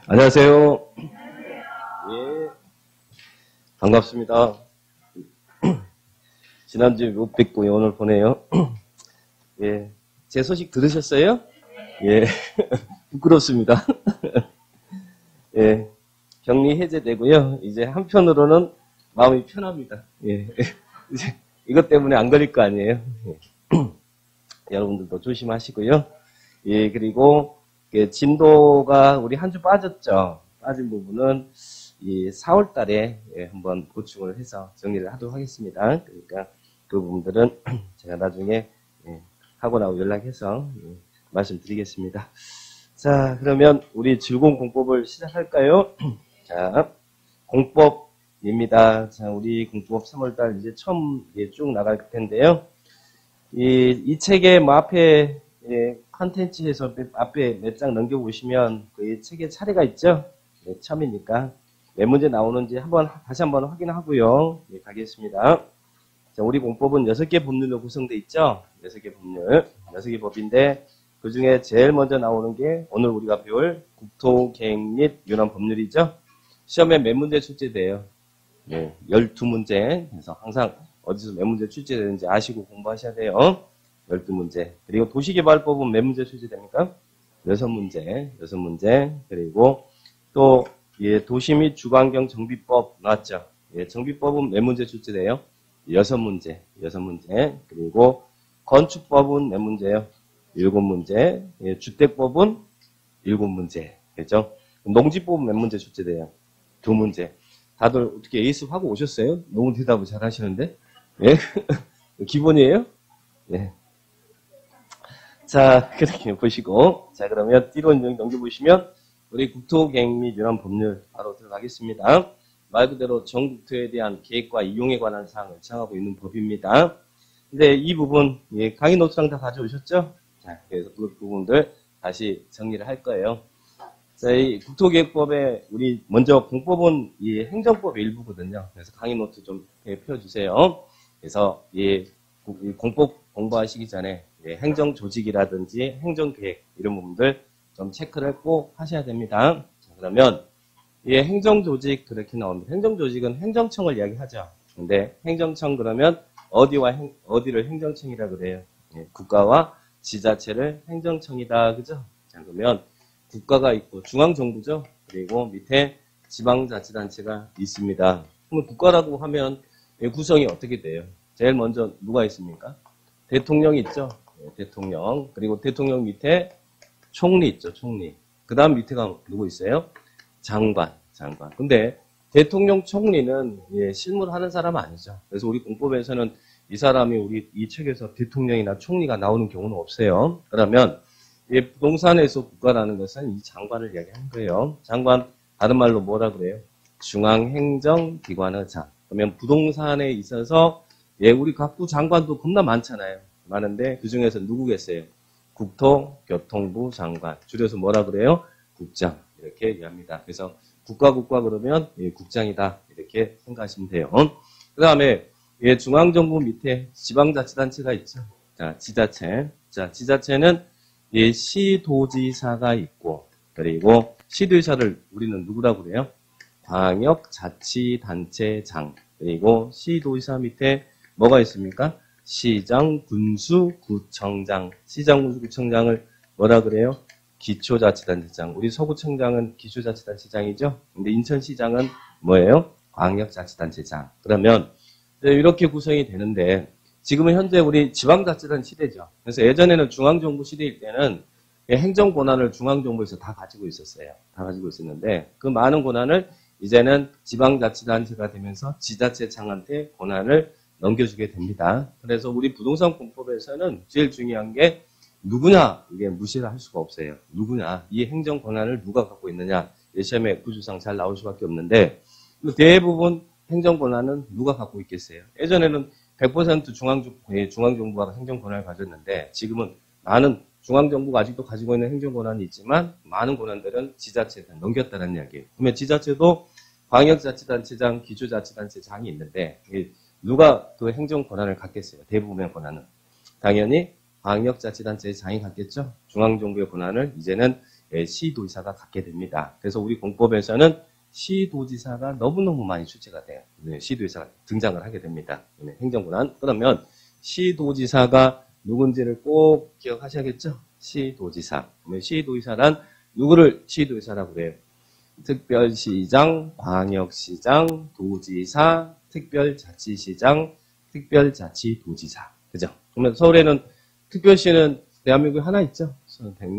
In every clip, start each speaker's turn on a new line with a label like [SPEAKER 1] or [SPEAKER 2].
[SPEAKER 1] 안녕하세요. 예, 반갑습니다. 지난주에 못 뵙고 오늘 보네요. 예, 제 소식 들으셨어요? 예, 부끄럽습니다. 예, 격리 해제되고요. 이제 한편으로는 마음이 편합니다. 예, 이제 이것 때문에 안 걸릴 거 아니에요. 예. 여러분들도 조심하시고요. 예, 그리고 진도가 우리 한 주 빠졌죠. 빠진 부분은 이 4월 달에 한번 보충을 해서 정리를 하도록 하겠습니다. 그러니까 그 부분들은 제가 나중에 하고 나고 연락해서 말씀드리겠습니다. 자, 그러면 우리 즐거운 공법을 시작할까요? 자, 공법입니다. 자, 우리 공법 3월 달 이제 처음 쭉 나갈 텐데요. 이 책의 뭐 앞에 컨텐츠에서 앞에 몇 장 넘겨보시면 그 책의 차례가 있죠. 네, 처음이니까 몇 문제 나오는지 다시 한번 확인하고요. 네, 가겠습니다. 자, 우리 공법은 6개 법률로 구성되어 있죠. 6개 법률, 6개 법인데 그 중에 제일 먼저 나오는 게 오늘 우리가 배울 국토, 계획 및 윤환 법률이죠. 시험에 몇 문제 출제돼요? 네, 12문제. 그래서 항상 어디서 몇 문제 출제되는지 아시고 공부하셔야 돼요. 12문제. 그리고 도시개발법은 몇 문제 출제됩니까? 6문제. 그리고 또 도시 및 주거환경 정비법 나왔죠. 정비법은 몇 문제 출제돼요? 6문제. 그리고 건축법은 몇 문제예요? 7문제. 주택법은 7문제. 그렇죠? 농지법은 몇 문제 출제돼요? 2문제. 다들 어떻게 에이스 하고 오셨어요? 너무 대답을 잘 하시는데? 예? 기본이에요? 예. 자, 그렇게 보시고. 자, 그러면 뒤로 넘겨보시면, 우리 국토, 계획 및 윤환 법률 바로 들어가겠습니다. 말 그대로 전국토에 대한 계획과 이용에 관한 사항을 정하고 있는 법입니다. 근데 이 부분, 강의 노트랑 다 가져오셨죠? 자, 그래서 그 부분들 다시 정리를 할 거예요. 자, 이 국토계획법에 우리 먼저 공법은 이 행정법의 일부거든요. 그래서 강의 노트 좀 펴주세요. 그래서 이 공법 공부하시기 전에 행정조직이라든지 행정계획 이런 부분들 좀 체크를 꼭 하셔야 됩니다. 자, 그러면 이 행정조직 그렇게 나옵니다. 행정조직은 행정청을 이야기하죠. 근데 행정청 그러면 어디를 행정청이라 그래요? 국가와 지자체를 행정청이다. 그죠? 자, 그러면 국가가 있고 중앙정부죠. 그리고 밑에 지방자치단체가 있습니다. 그럼 국가라고 하면 구성이 어떻게 돼요? 제일 먼저 누가 있습니까? 대통령이 있죠. 대통령. 그리고 대통령 밑에 총리 있죠. 총리. 그 다음 밑에가 누구 있어요? 장관. 근데 대통령 총리는 실무하는 사람 아니죠. 그래서 우리 공법에서는 이 사람이 우리 이 책에서 대통령이나 총리가 나오는 경우는 없어요. 그러면 부동산에서 국가라는 것은 이 장관을 이야기하는 거예요. 장관, 다른 말로 뭐라 그래요? 중앙행정기관의 장. 그러면 부동산에 있어서 우리 각부 장관도 겁나 많잖아요. 많은데 그 중에서 누구겠어요? 국토교통부 장관. 줄여서 뭐라 그래요? 국장. 이렇게 얘기합니다. 그래서 국가 그러면 국장이다. 이렇게 생각하시면 돼요. 그 다음에 중앙정부 밑에 지방자치단체가 있죠. 자, 지자체. 자, 지자체는 시도지사가 있고, 그리고 시도지사를 우리는 누구라고 그래요? 광역자치단체장. 그리고 시도지사 밑에 뭐가 있습니까? 시장, 군수, 구청장. 시장, 군수, 구청장을 뭐라 그래요? 기초자치단체장. 우리 서구청장은 기초자치단체장이죠? 근데 인천시장은 뭐예요? 광역자치단체장. 그러면 이렇게 구성이 되는데, 지금은 현재 우리 지방자치단 시대죠. 그래서 예전에는 중앙정부 시대일 때는 행정 권한을 중앙정부에서 다 가지고 있었어요. 다 가지고 있었는데 그 많은 권한을 이제는 지방자치단체가 되면서 지자체장한테 권한을 넘겨주게 됩니다. 그래서 우리 부동산 공법에서는 제일 중요한 게 누구냐, 이게 무시를 할 수가 없어요. 누구냐, 이 행정 권한을 누가 갖고 있느냐. 시험에 구조상 잘 나올 수밖에 없는데 대부분 행정 권한은 누가 갖고 있겠어요? 예전에는 100% 중앙정부가 행정 권한을 가졌는데 지금은 많은 중앙정부가 아직도 가지고 있는 행정 권한이 있지만 많은 권한들은 지자체에 넘겼다는 이야기예요. 그러면 지자체도 광역자치단체장, 기초자치단체장이 있는데 누가 그 행정 권한을 갖겠어요? 대부분의 권한은. 당연히 광역자치단체장이 갖겠죠. 중앙정부의 권한을 이제는 시도지사가 갖게 됩니다. 그래서 우리 공법에서는 시도지사가 너무너무 많이 출제가 돼요. 시도지사가 등장을 하게 됩니다. 행정권한. 그러면 시도지사가 누군지를 꼭 기억하셔야겠죠? 시도지사. 시도지사란 누구를 시도지사라고 그래요? 특별시장, 광역시장, 도지사, 특별자치시장, 특별자치도지사. 그죠? 그러면 서울에는 특별시는 대한민국에 하나 있죠?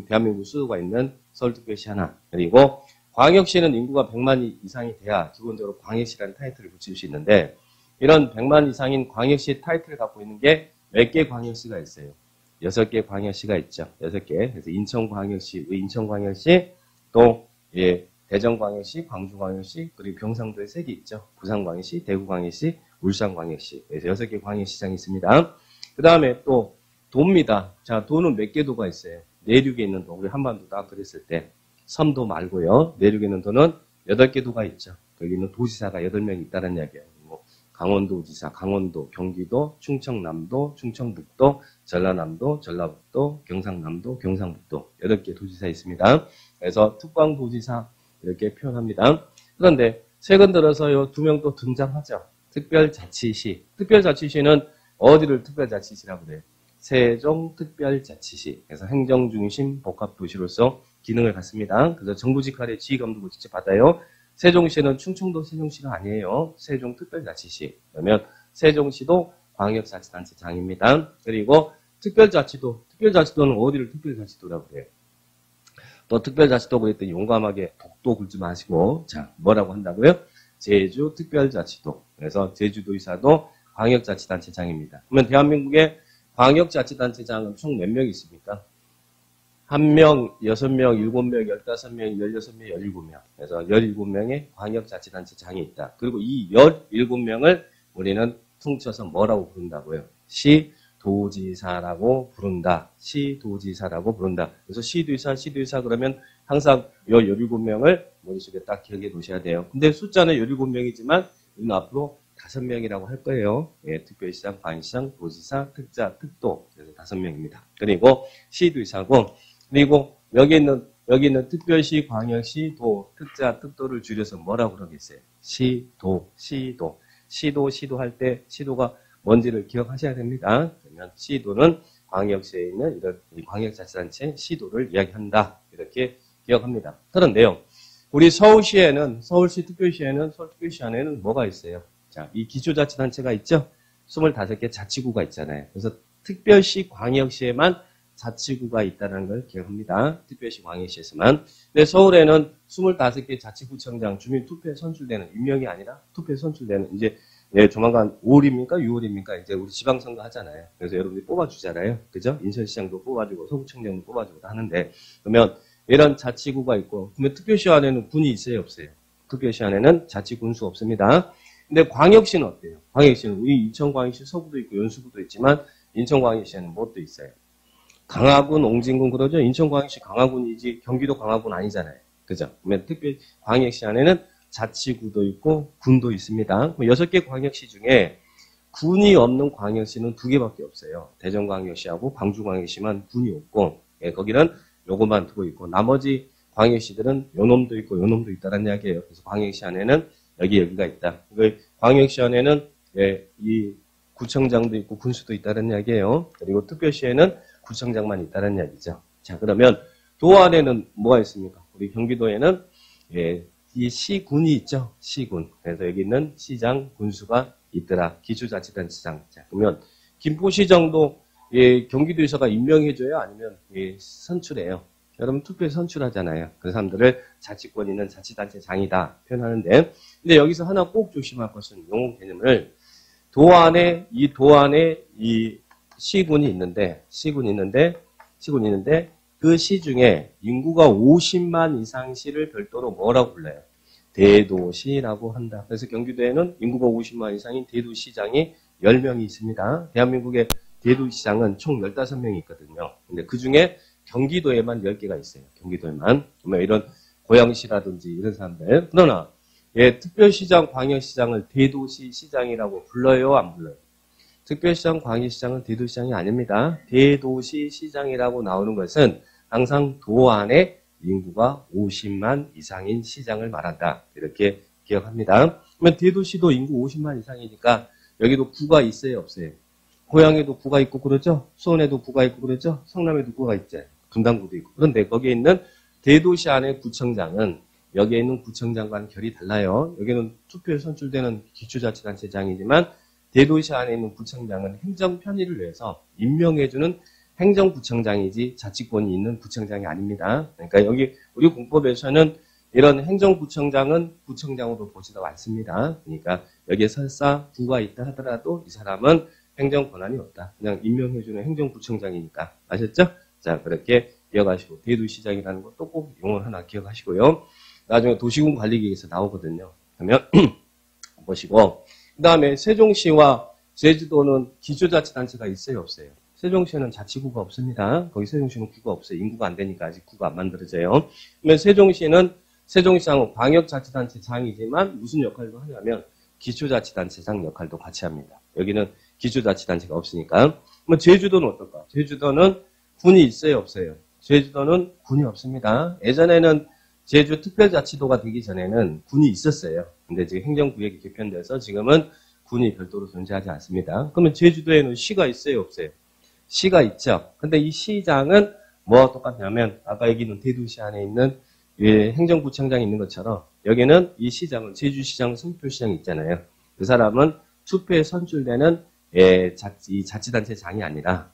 [SPEAKER 1] 대한민국 수도가 있는 서울특별시 하나. 그리고 광역시는 인구가 100만 이상이 돼야 기본적으로 광역시라는 타이틀을 붙일 수 있는데 이런 100만 이상인 광역시 타이틀을 갖고 있는 게 몇 개 광역시가 있어요? 6개 광역시가 있죠. 6개. 그래서 인천광역시, 인천광역시, 또 대전광역시, 광주광역시, 그리고 경상도에 3개 있죠. 부산광역시, 대구광역시, 울산광역시. 그래서 6개 광역시장이 있습니다. 그 다음에 또 도입니다. 자, 도는 몇 개 도가 있어요? 내륙에 있는 도, 우리 한반도도 아까 그랬을 때 섬도 말고요. 내륙에 있는 도는 8개 도가 있죠. 여기는 도지사가 8명 있다는 이야기예요. 뭐 강원도지사, 강원도, 경기도, 충청남도, 충청북도, 전라남도, 전라북도, 경상남도, 경상북도 8개 도지사 있습니다. 그래서 특광도지사 이렇게 표현합니다. 그런데 최근 들어서 두 명 또 등장하죠. 특별자치시. 특별자치시는 어디를 특별자치시라고 그래요? 세종특별자치시. 그래서 행정중심 복합도시로서 기능을 갖습니다. 그래서 정부 직할의 지휘감독을 직접 받아요. 세종시는 충청도 세종시가 아니에요. 세종특별자치시. 그러면 세종시도 광역자치단체장입니다. 그리고 특별자치도는 어디를 특별자치도라고 그래요? 또 특별자치도 그랬더니 용감하게 독도 굴지 마시고 자 뭐라고 한다고요? 제주특별자치도. 그래서 제주도지사도 광역자치단체장입니다. 그러면 대한민국의 광역자치단체장은 총 몇 명 있습니까? 1명, 6명, 7명, 15명, 16명, 17명. 그래서 17명의 광역자치단체장이 있다. 그리고 이 17명을 우리는 퉁쳐서 뭐라고 부른다고요? 시도지사라고 부른다. 시도지사라고 부른다. 그래서 시도지사 그러면 항상 이 17명을 머릿속에 딱 기억해 놓으셔야 돼요. 근데 숫자는 17명이지만 우리는 앞으로 5명이라고 할 거예요. 예, 특별시장, 광역시장, 도지사, 특자, 특도. 그래서 5명입니다. 그리고 시도지사고, 그리고 여기 있는 특별시, 광역시, 도, 특자, 특도를 줄여서 뭐라고 그러겠어요? 시도. 시도 할 때 시도가 뭔지를 기억하셔야 됩니다. 그러면 시도는 광역시에 있는 이런 광역자치단체 시도를 이야기한다. 이렇게 기억합니다. 그런데요, 우리 서울시에는, 서울특별시 안에는 뭐가 있어요? 자, 이 기초자치단체가 있죠? 25개 자치구가 있잖아요. 그래서 특별시, 광역시에만 자치구가 있다는 걸 기억합니다. 특별시, 광역시에서만. 근데 서울에는 25개 자치구청장 주민 투표에 선출되는, 임명이 아니라 투표에 선출되는, 이제, 조만간 5월입니까? 6월입니까? 이제 우리 지방선거 하잖아요. 그래서 여러분들이 뽑아주잖아요. 그죠? 인천시장도 뽑아주고, 서구청장도 뽑아주고 다 하는데, 그러면 이런 자치구가 있고, 그러면 특별시 안에는 군이 있어요? 없어요? 특별시 안에는 자치군수 없습니다. 근데 광역시는 어때요? 광역시는 우리 인천광역시 서구도 있고 연수구도 있지만 인천광역시에는 뭣도 있어요? 강화군, 옹진군 그러죠? 인천광역시 강화군이지 경기도 강화군 아니잖아요. 그죠? 그러면 특별 광역시 안에는 자치구도 있고 군도 있습니다. 6개 광역시 중에 군이 없는 광역시는 2개밖에 없어요. 대전광역시하고 광주광역시만 군이 없고 거기는 요것만 두고 있고 나머지 광역시들은 요놈도 있고 요놈도 있다는 이야기예요. 그래서 광역시 안에는 여기가 있다. 광역시 안에는 이 구청장도 있고 군수도 있다는 이야기예요. 그리고 특별시에는 구청장만 있다는 이야기죠. 자, 그러면 도 안에는 뭐가 있습니까? 우리 경기도에는 이 시군이 있죠. 시군. 그래서 여기 있는 시장, 군수가 있더라. 기초자치단체장. 자, 그러면 김포시장도 경기도에서가 임명해줘요? 아니면 선출해요? 여러분 투표에 선출하잖아요. 그 사람들을 자치권 있는 자치단체장이다 표현하는데, 근데 여기서 하나 꼭 조심할 것은 용어 개념을 도 안에 이 시군이 있는데 그 시 중에 인구가 50만 이상 시를 별도로 뭐라고 불러요? 대도시라고 한다. 그래서 경기도에는 인구가 50만 이상인 대도시장이 10명이 있습니다. 대한민국의 대도시장은 총 15명이 있거든요. 근데 그 중에 경기도에만 10개가 있어요. 경기도에만. 그러면 이런 고양시라든지 이런 사람들. 그러나 특별시장, 광역시장을 대도시 시장이라고 불러요? 안 불러요? 특별시장, 광역시장은 대도시장이 아닙니다. 대도시 시장이라고 나오는 것은 항상 도 안에 인구가 50만 이상인 시장을 말한다. 이렇게 기억합니다. 그러면 대도시도 인구 50만 이상이니까 여기도 구가 있어요, 없어요? 고양에도 구가 있고 그러죠? 수원에도 구가 있고 그러죠? 성남에도 구가 있죠? 분당구도 있고. 그런데 거기에 있는 대도시 안의 구청장은 여기에 있는 구청장과는 결이 달라요. 여기는 투표에 선출되는 기초자치단체장이지만 대도시 안에 있는 구청장은 행정 편의를 위해서 임명해주는 행정구청장이지 자치권이 있는 구청장이 아닙니다. 그러니까 여기 우리 공법에서는 이런 행정구청장은 구청장으로 보지도 않습니다. 그러니까 여기에 설사 구가 있다 하더라도 이 사람은 행정 권한이 없다. 그냥 임명해주는 행정구청장이니까. 아셨죠? 자, 그렇게 기억하시고 대도시장이라는 것도 꼭 용어 하나 기억하시고요. 나중에 도시군 관리계획에서 나오거든요. 그러면 보시고 그 다음에 세종시와 제주도는 기초자치단체가 있어요, 없어요? 세종시는 자치구가 없습니다. 거기 세종시는 구가 없어요. 인구가 안 되니까 아직 구가 안 만들어져요. 그러면 세종시는 세종시장은 광역자치단체장이지만 무슨 역할도 하냐면 기초자치단체장 역할도 같이 합니다. 여기는 기초자치단체가 없으니까. 그러면 제주도는 어떨까? 제주도는 군이 있어요, 없어요? 제주도는 군이 없습니다. 예전에는 제주 특별자치도가 되기 전에는 군이 있었어요. 근데 지금 행정구역이 개편돼서 지금은 군이 별도로 존재하지 않습니다. 그러면 제주도에는 시가 있어요, 없어요? 시가 있죠. 근데 이 시장은 뭐와 똑같냐면 아까 여기는 대도시 안에 있는 행정구청장이 있는 것처럼 여기는 이 시장은 제주시장, 송표시장 있잖아요. 그 사람은 투표에 선출되는 이 자치단체장이 아니라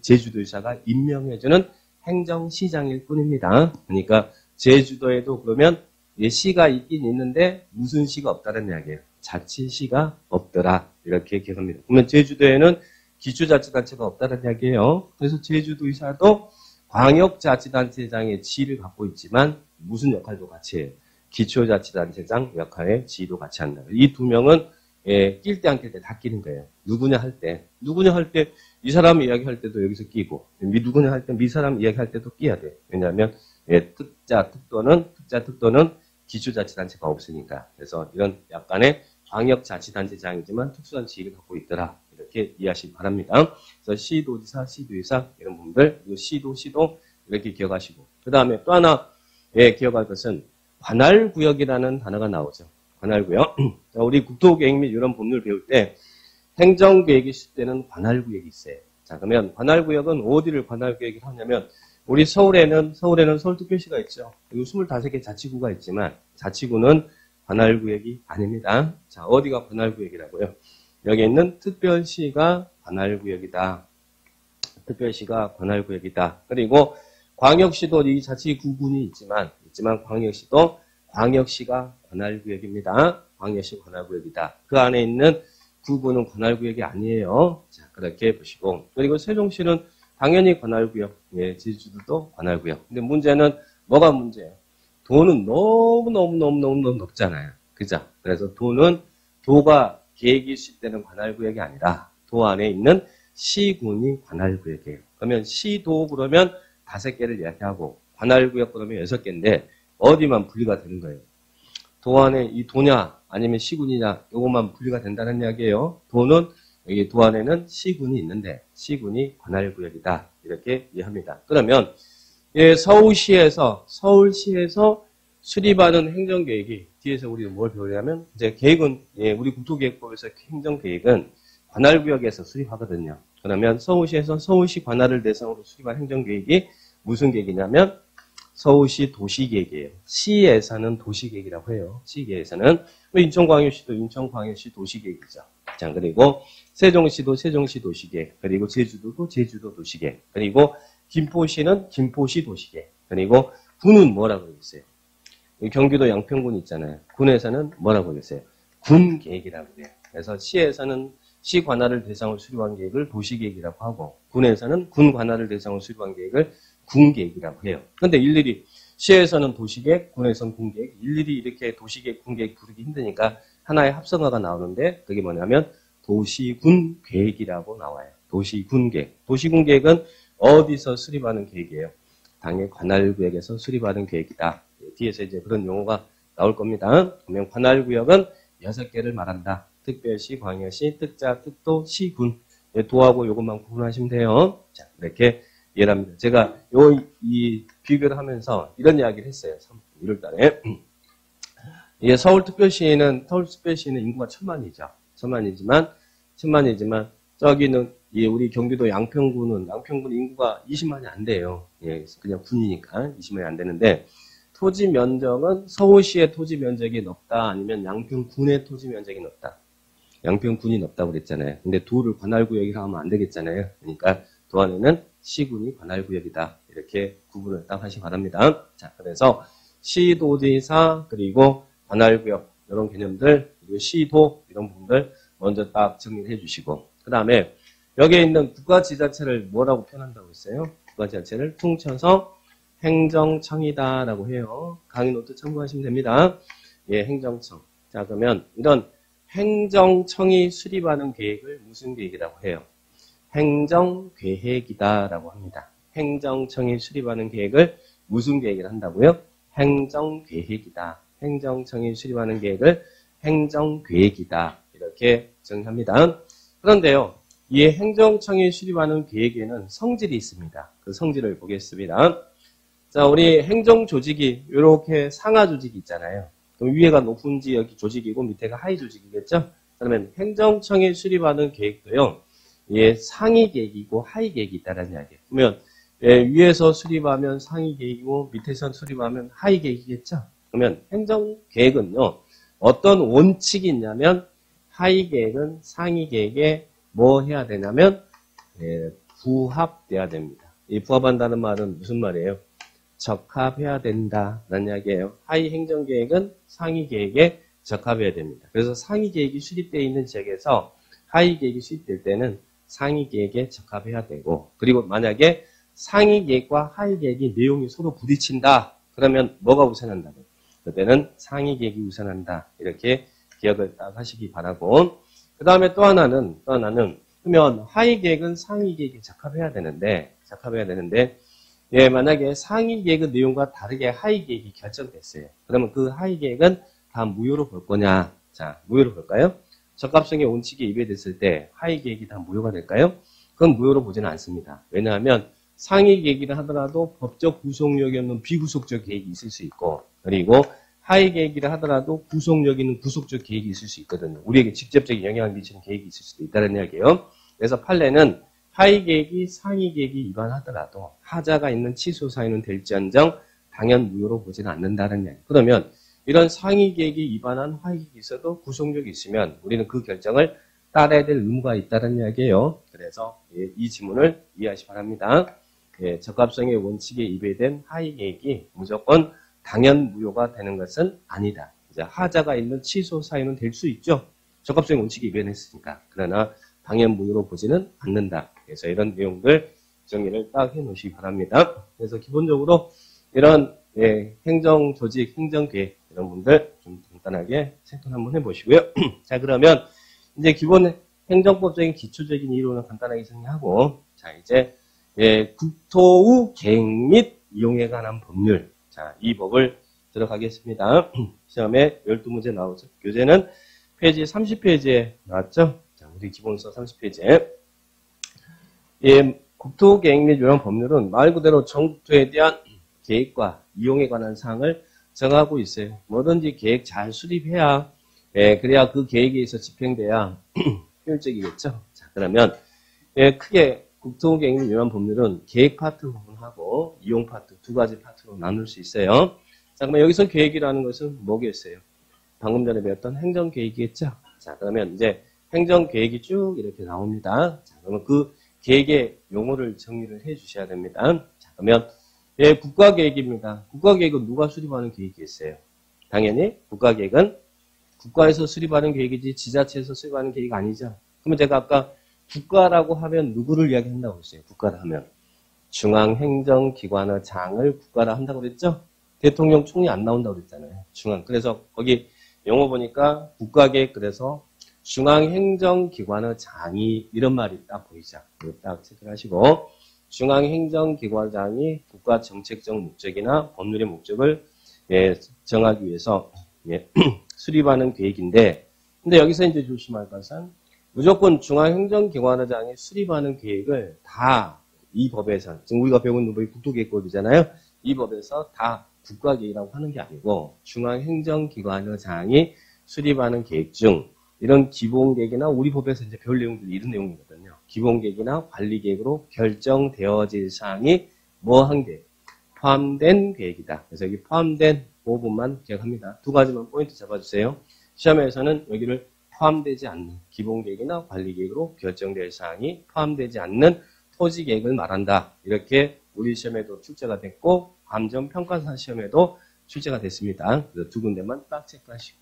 [SPEAKER 1] 제주도지사가 임명해주는 행정시장일 뿐입니다. 그러니까 제주도에도 그러면 시가 있긴 있는데 무슨 시가 없다는 이야기예요. 자치시가 없더라. 이렇게 기억합니다. 그러면 제주도에는 기초자치단체가 없다는 이야기예요. 그래서 제주도의사도 광역자치단체장의 지위를 갖고 있지만 무슨 역할도 같이 해요. 기초자치단체장 역할의 지위도 같이 한다. 이 두 명은 낄 때 안 낄 때 다 끼는 거예요. 누구냐 할 때 이 사람 이야기할 때도 여기서 끼고 누구냐 할 때 이 사람 이야기할 때도 끼야 돼. 왜냐하면 특자특도는 기초자치단체가 없으니까. 그래서 이런 약간의 광역자치단체장이지만 특수한 지위를 갖고 있더라. 이렇게 이해하시기 바랍니다. 그래서 시도지사, 시도의사 이런 분들, 그리고 시도 이렇게 기억하시고. 그 다음에 또 하나 기억할 것은 관할구역이라는 단어가 나오죠. 관할구역. 우리 국토계획 및 이런 법률 배울 때 행정계획이 있을 때는 관할구역이 있어요. 자, 그러면 관할구역은 어디를 관할구역을 하냐면 우리 서울에는 서울특별시가 있죠. 그리고 25개 자치구가 있지만 자치구는 관할구역이 아닙니다. 자, 어디가 관할구역이라고요? 여기 있는 특별시가 관할구역이다. 특별시가 관할구역이다. 그리고 광역시도 이 자치구군이 있지만 광역시도 광역시가 관할구역입니다. 광역시 관할구역이다. 그 안에 있는 구군은 관할구역이 아니에요. 자, 그렇게 보시고. 그리고 세종시는 당연히 관할구역. 제주도도 관할구역. 근데 문제는 뭐가 문제예요? 도는 너무 높잖아요. 그죠? 그래서 도가 계획이 있을 때는 관할구역이 아니라 도 안에 있는 시군이 관할구역이에요. 그러면 시도 그러면 5개를 이야기하고 관할구역 그러면 6개인데 어디만 분리가 되는 거예요? 도 안에 이 도냐 아니면 시군이냐 이것만 분리가 된다는 이야기예요. 도는 여기 도 안에는 시군이 있는데 시군이 관할구역이다. 이렇게 이해합니다. 그러면 서울시에서 수립하는 행정계획이 뒤에서 우리는 뭘 배우냐면 이제 계획은 우리 국토계획법에서 행정계획은 관할구역에서 수립하거든요. 그러면 서울시에서 서울시 관할을 대상으로 수립한 행정계획이 무슨 계획이냐면 서울시 도시계획이에요. 시에서는 도시계획이라고 해요. 시계획에서는 인천광역시도 인천광역시 도시계획이죠. 자, 그리고 세종시도 세종시 도시계획, 그리고 제주도도 제주도 도시계획, 그리고 김포시는 김포시 도시계획, 그리고 군은 뭐라고 그랬어요? 경기도 양평군 있잖아요. 군에서는 뭐라고 그랬어요? 군계획이라고 해요. 그래서 시에서는 시 관할을 대상으로 수립한 계획을 도시계획이라고 하고 군에서는 군 관할을 대상으로 수립한 계획을 군계획이라고 해요. 그런데 일일이 시에서는 도시계획, 군에서는 군계획, 일일이 이렇게 도시계획, 군계획 부르기 힘드니까 하나의 합성어가 나오는데 그게 뭐냐면 도시군계획이라고 나와요. 도시군계획. 도시군계획은 어디서 수립하는 계획이에요? 당연히 관할구역에서 수립하는 계획이다. 뒤에서 이제 그런 용어가 나올 겁니다. 그러면 관할구역은 6개를 말한다. 특별시, 광역시, 특자, 특도, 시군. 도하고 요것만 구분하시면 돼요. 자, 이렇게 이해를 합니다. 제가 이 비교를 하면서 이런 이야기를 했어요. 1월 달에. 이게 서울특별시는 인구가 1000만이죠. 1000만이지만, 저기는, 우리 경기도 양평군 인구가 20만이 안 돼요. 예, 그냥 군이니까 20만이 안 되는데, 토지 면적은 서울시의 토지 면적이 높다, 아니면 양평군의 토지 면적이 높다. 양평군이 높다고 그랬잖아요. 근데 도를 관할구역이라 하면 안 되겠잖아요. 그러니까 도 안에는 시군이 관할구역이다. 이렇게 구분을 딱 하시기 바랍니다. 자, 그래서 시도지사, 그리고 관할구역, 이런 개념들, 그리고 시도, 이런 부분들 먼저 딱 정리를 해주시고, 그 다음에 여기에 있는 국가지자체를 뭐라고 표현한다고 했어요? 국가지자체를 퉁쳐서 행정청이다라고 해요. 강의 노트 참고하시면 됩니다. 예, 행정청. 자, 그러면 이런 행정청이 수립하는 계획을 무슨 계획이라고 해요? 행정계획이다라고 합니다. 행정청이 수립하는 계획을 무슨 계획을 한다고요? 행정계획이다. 행정청이 수립하는 계획을 행정계획이다. 이렇게 정의합니다. 그런데요, 이 행정청이 수립하는 계획에는 성질이 있습니다. 그 성질을 보겠습니다. 자, 우리 행정조직이 이렇게 상하 조직이 있잖아요. 그럼 위에가 높은 지역 조직이고 밑에가 하위 조직이겠죠? 그러면 행정청이 수립하는 계획도요, 예, 상위 계획이고 하위 계획이 있다는 이야기예요. 그러면 위에서 수립하면 상위 계획이고 밑에서 수립하면 하위 계획이겠죠? 그러면 행정계획은요, 어떤 원칙이 있냐면 하위 계획은 상위 계획에 뭐 해야 되냐면 부합돼야 됩니다. 이 부합한다는 말은 무슨 말이에요? 적합해야 된다라는 이야기예요. 하위 행정계획은 상위 계획에 적합해야 됩니다. 그래서 상위 계획이 수립되어 있는 지역에서 하위 계획이 수립될 때는 상위 계획에 적합해야 되고, 그리고 만약에 상위 계획과 하위 계획이 내용이 서로 부딪힌다. 그러면 뭐가 우선한다고? 그때는 상위 계획이 우선한다. 이렇게 기억을 딱 하시기 바라고. 그 다음에 또 하나는 그러면 하위 계획은 상위 계획에 적합해야 되는데 예, 만약에 상위 계획의 내용과 다르게 하위 계획이 결정됐어요. 그러면 그 하위 계획은 다 무효로 볼 거냐? 자, 무효로 볼까요? 적합성의 원칙이 위배됐을 때 하위 계획이 다 무효가 될까요? 그건 무효로 보지는 않습니다. 왜냐하면 상위 계획이라 하더라도 법적 구속력이 없는 비구속적 계획이 있을 수 있고, 그리고 하위 계획이라 하더라도 구속력 있는 구속적 계획이 있을 수 있거든요. 우리에게 직접적인 영향을 미치는 계획이 있을 수도 있다는 이야기예요. 그래서 판례는 하위 계획이 상위 계획이 위반하더라도 하자가 있는 취소 사유는 될지언정 당연 무효로 보지는 않는다는 이야기. 그러면 이런 상위 계획이 위반한 하위 계획이 있어도 구속력이 있으면 우리는 그 결정을 따라야 될 의무가 있다는 이야기예요. 그래서 이 지문을 이해하시 바랍니다. 예, 적합성의 원칙에 위배된 하위 계획이 무조건 당연 무효가 되는 것은 아니다. 이제 하자가 있는 취소 사유는 될 수 있죠. 적합성의 원칙이 위반했으니까. 그러나 당연 무효로 보지는 않는다. 그래서 이런 내용들 정리를 딱 해놓으시기 바랍니다. 그래서 기본적으로 이런 행정 조직, 행정계획 이런 분들 좀 간단하게 체크를 한번 해보시고요. 자, 그러면 이제 기본 행정법적인 기초적인 이론을 간단하게 정리하고, 자, 이제 국토의 계획 및 이용에 관한 법률. 자, 이 법을 들어가겠습니다. 시험에 12문제 나오죠. 교재는 페이지 30페이지에 나왔죠. 자, 우리 기본서 30페이지에. 국토계획 및 이런 법률은 말 그대로 정부에 대한 계획과 이용에 관한 사항을 정하고 있어요. 뭐든지 계획 잘 수립해야, 그래야 그 계획에 의해서 집행돼야 효율적이겠죠. 자, 그러면, 크게 국토계획 및 이런 법률은 계획 파트 부분하고 이용 파트 두 가지 파트로 나눌 수 있어요. 자, 그러면 여기서 계획이라는 것은 뭐겠어요? 방금 전에 배웠던 행정계획이겠죠? 자, 그러면 이제 행정계획이 쭉 이렇게 나옵니다. 자, 그러면 그 계획의 용어를 정리를 해 주셔야 됩니다. 자, 그러면 국가계획입니다. 국가계획은 누가 수립하는 계획이겠어요? 당연히 국가계획은 국가에서 수립하는 계획이지 지자체에서 수립하는 계획이 아니죠. 그러면 제가 아까 국가라고 하면 누구를 이야기한다고 했어요? 국가라 하면 중앙행정기관의 장을 국가라 한다고 그랬죠? 대통령 총리 안 나온다고 그랬잖아요. 중앙. 그래서 거기 용어 보니까 국가계획 그래서 중앙행정기관의 장이 이런 말이 딱 보이죠. 딱 체크하시고 중앙행정기관장이 국가정책적 목적이나 법률의 목적을 정하기 위해서 수립하는 계획인데, 근데 여기서 이제 조심할 것은 무조건 중앙행정기관장이 수립하는 계획을 다 이 법에서, 지금 우리가 배우고 있는 법이 국토계획법이잖아요. 이 법에서 다 국가계획이라고 하는 게 아니고 중앙행정기관의 장이 수립하는 계획 중 이런 기본계획이나 우리 법에서 이제 배울 내용들이 이런 내용이거든요. 기본계획이나 관리계획으로 결정되어질 사항이 뭐한 계 포함된 계획이다. 그래서 여기 포함된 부분만 기억합니다. 두 가지만 포인트 잡아주세요. 시험에서는 여기를 포함되지 않는 기본계획이나 관리계획으로 결정될 사항이 포함되지 않는 토지계획을 말한다. 이렇게 우리 시험에도 출제가 됐고 감정평가사 시험에도 출제가 됐습니다. 그래서 두 군데만 딱 체크하시고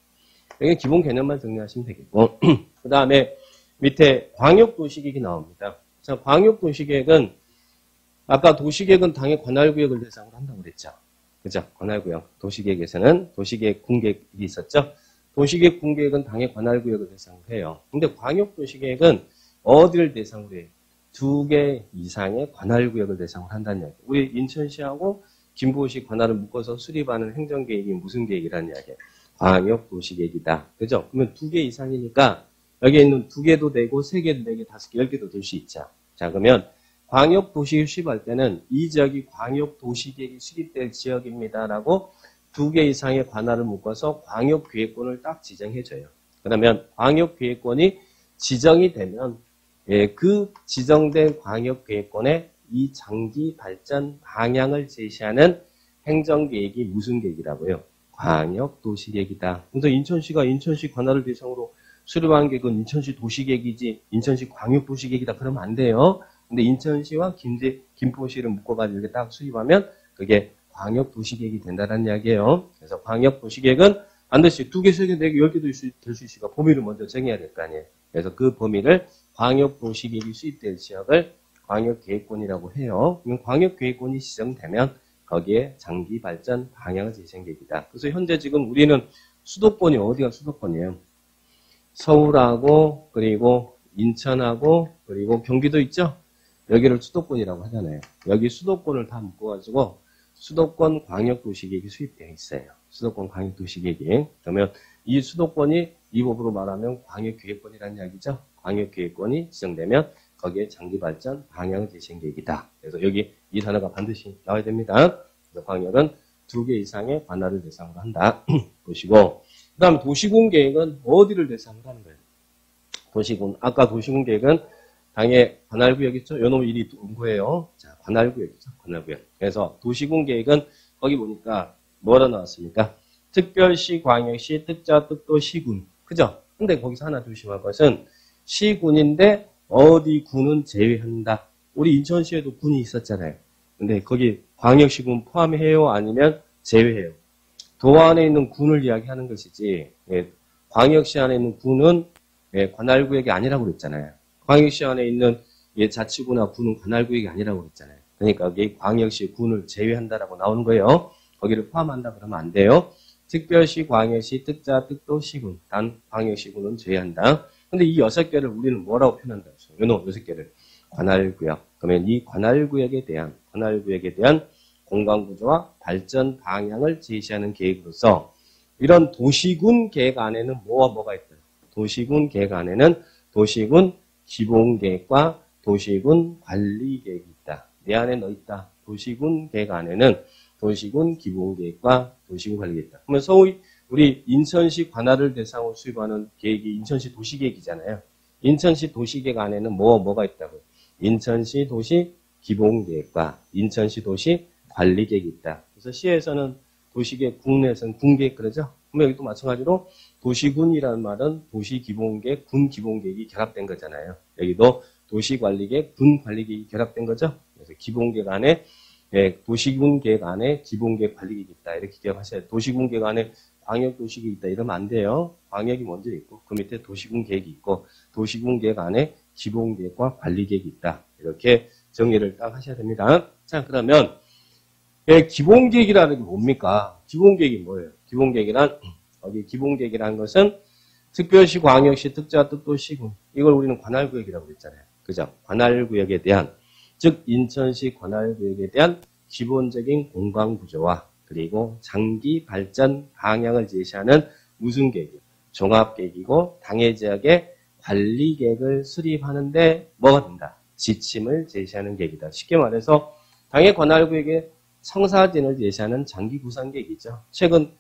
[SPEAKER 1] 여기 기본 개념만 정리하시면 되겠고 그 다음에 밑에 광역도시계획이 나옵니다. 자, 광역도시계획은 아까 도시계획은 당의 관할구역을 대상으로 한다고 그랬죠. 그죠? 관할구역. 도시계획에서는 도시계획 군계획이 있었죠. 도시계획 군계획은 당의 관할구역을 대상으로 해요. 근데 광역도시계획은 어디를 대상으로 해요? 2개 이상의 관할구역을 대상으로 한다는 이야기. 우리 인천시하고 김포시 관할을 묶어서 수립하는 행정계획이 무슨 계획이라는 이야기예요? 광역도시계획이다. 그죠? 그러면 2개 이상이니까 여기에 있는 2개도 되고 3개도 되고 5개, 10개도 될 수 있죠. 자, 그러면 광역도시계획 수립할 때는 이 지역이 광역도시계획이 수립될 지역입니다라고 2개 이상의 관할을 묶어서 광역계획권을 딱 지정해줘요. 그러면 광역계획권이 지정이 되면 그 지정된 광역계획권에 이 장기 발전 방향을 제시하는 행정계획이 무슨 계획이라고요? 광역도시계획이다. 그래서 인천시가 인천시 관할을 대상으로 수립한 계획은 인천시 도시계획이지 인천시 광역도시계획이다 그러면 안 돼요. 근데 인천시와 김포시를 묶어가지고 이렇게 딱 수립하면 그게 광역도시계획이 된다는 이야기예요. 그래서 광역도시계획은 반드시 2개, 3개, 4개, 10개도 될 수 있으니까 범위를 먼저 정해야 될 거 아니에요. 그래서 그 범위를 광역도시계획이 수립될 지역을 광역계획권이라고 해요. 그럼 광역계획권이 지정되면 거기에 장기 발전 방향을 제시한 계획이다. 그래서 현재 지금 우리는 수도권이 어디가 수도권이에요? 서울하고 그리고 인천하고 그리고 경기도 있죠? 여기를 수도권이라고 하잖아요. 여기 수도권을 다 묶어가지고 수도권 광역도시계획이 수립되어 있어요. 수도권 광역도시계획이. 그러면 이 수도권이 이 법으로 말하면 광역계획권이라는 이야기죠. 광역계획권이 지정되면 거기에 장기발전 방향을 제시한 계획이다. 그래서 여기 이 단어가 반드시 나와야 됩니다. 그래서 광역은 2개 이상의 관할을 대상으로 한다. 보시고 그 다음 도시군계획은 어디를 대상으로 하는 거예요? 도시군. 아까 도시군계획은 당의 관할구역 있죠? 요놈 일이 온 거예요. 자, 관할구역이죠. 관할구역. 그래서 도시군계획은 거기 보니까 뭐라 나왔습니까? 특별시, 광역시, 특자, 특도, 시군. 그죠? 근데 거기서 하나 조심할 것은 시군인데 어디 군은 제외한다. 우리 인천시에도 군이 있었잖아요. 근데 거기 광역시군 포함해요? 아니면 제외해요? 도 안에 있는 군을 이야기하는 것이지 광역시 안에 있는 군은 관할구역이 아니라고 그랬잖아요. 광역시 안에 있는 자치구나 군은 관할구역이 아니라고 그랬잖아요. 그러니까 여기 광역시 군을 제외한다라고 나오는 거예요. 거기를 포함한다 그러면 안 돼요. 특별시, 광역시, 특자, 특도, 시군. 단 광역시군은 제외한다. 근데 이 6개를 우리는 뭐라고 표현한다 했어요? 요놈 6개를 관할구역. 그러면 이 관할구역에 대한 공간구조와 발전 방향을 제시하는 계획으로서 이런 도시군 계획 안에는 뭐가 있다? 도시군 계획 안에는 도시군 기본계획과 도시군 관리계획이 있다. 내 안에 넣어 있다. 도시군 계획 안에는 도시군 기본계획과 도시군 관리계획이 있다. 그러면 서울 우리 인천시 관할을 대상으로 수립하는 계획이 인천시 도시계획이잖아요. 인천시 도시계획 안에는 뭐가 있다고요? 인천시 도시 기본계획과 인천시 도시 관리계획이 있다. 그래서 시에서는 도시계획, 국내에서는 군계획 그러죠? 그러면 여기도 마찬가지로 도시군이라는 말은 도시기본계획, 군기본계획이 결합된 거잖아요. 여기도 도시관리계획, 군관리계획이 결합된 거죠. 그래서 기본계획 안에 도시군계획 안에 기본계획 관리계획이 있다. 이렇게 기억하셔야 돼요. 도시군계획 안에 광역도시계획이 있다. 이러면 안 돼요. 광역이 먼저 있고 그 밑에 도시군계획이 있고 도시군계획 안에 기본계획과 관리계획이 있다. 이렇게 정리를 딱 하셔야 됩니다. 자, 그러면 기본계획이라는 게 뭡니까? 기본계획이 뭐예요? 기본계획이라는 것은 특별시, 광역시, 특자, 특도, 시군. 이걸 우리는 관할구역이라고 그랬잖아요. 그죠? 관할구역에 대한, 즉 인천시 관할구역에 대한 기본적인 공간구조와 그리고 장기 발전 방향을 제시하는 무슨 계획이요? 종합계획이고 당해 지역의 관리계획을 수립하는데 뭐가 된다? 지침을 제시하는 계획이다. 쉽게 말해서 당의 관할구역의 청사진을 제시하는 장기 구상 계획이죠. 최근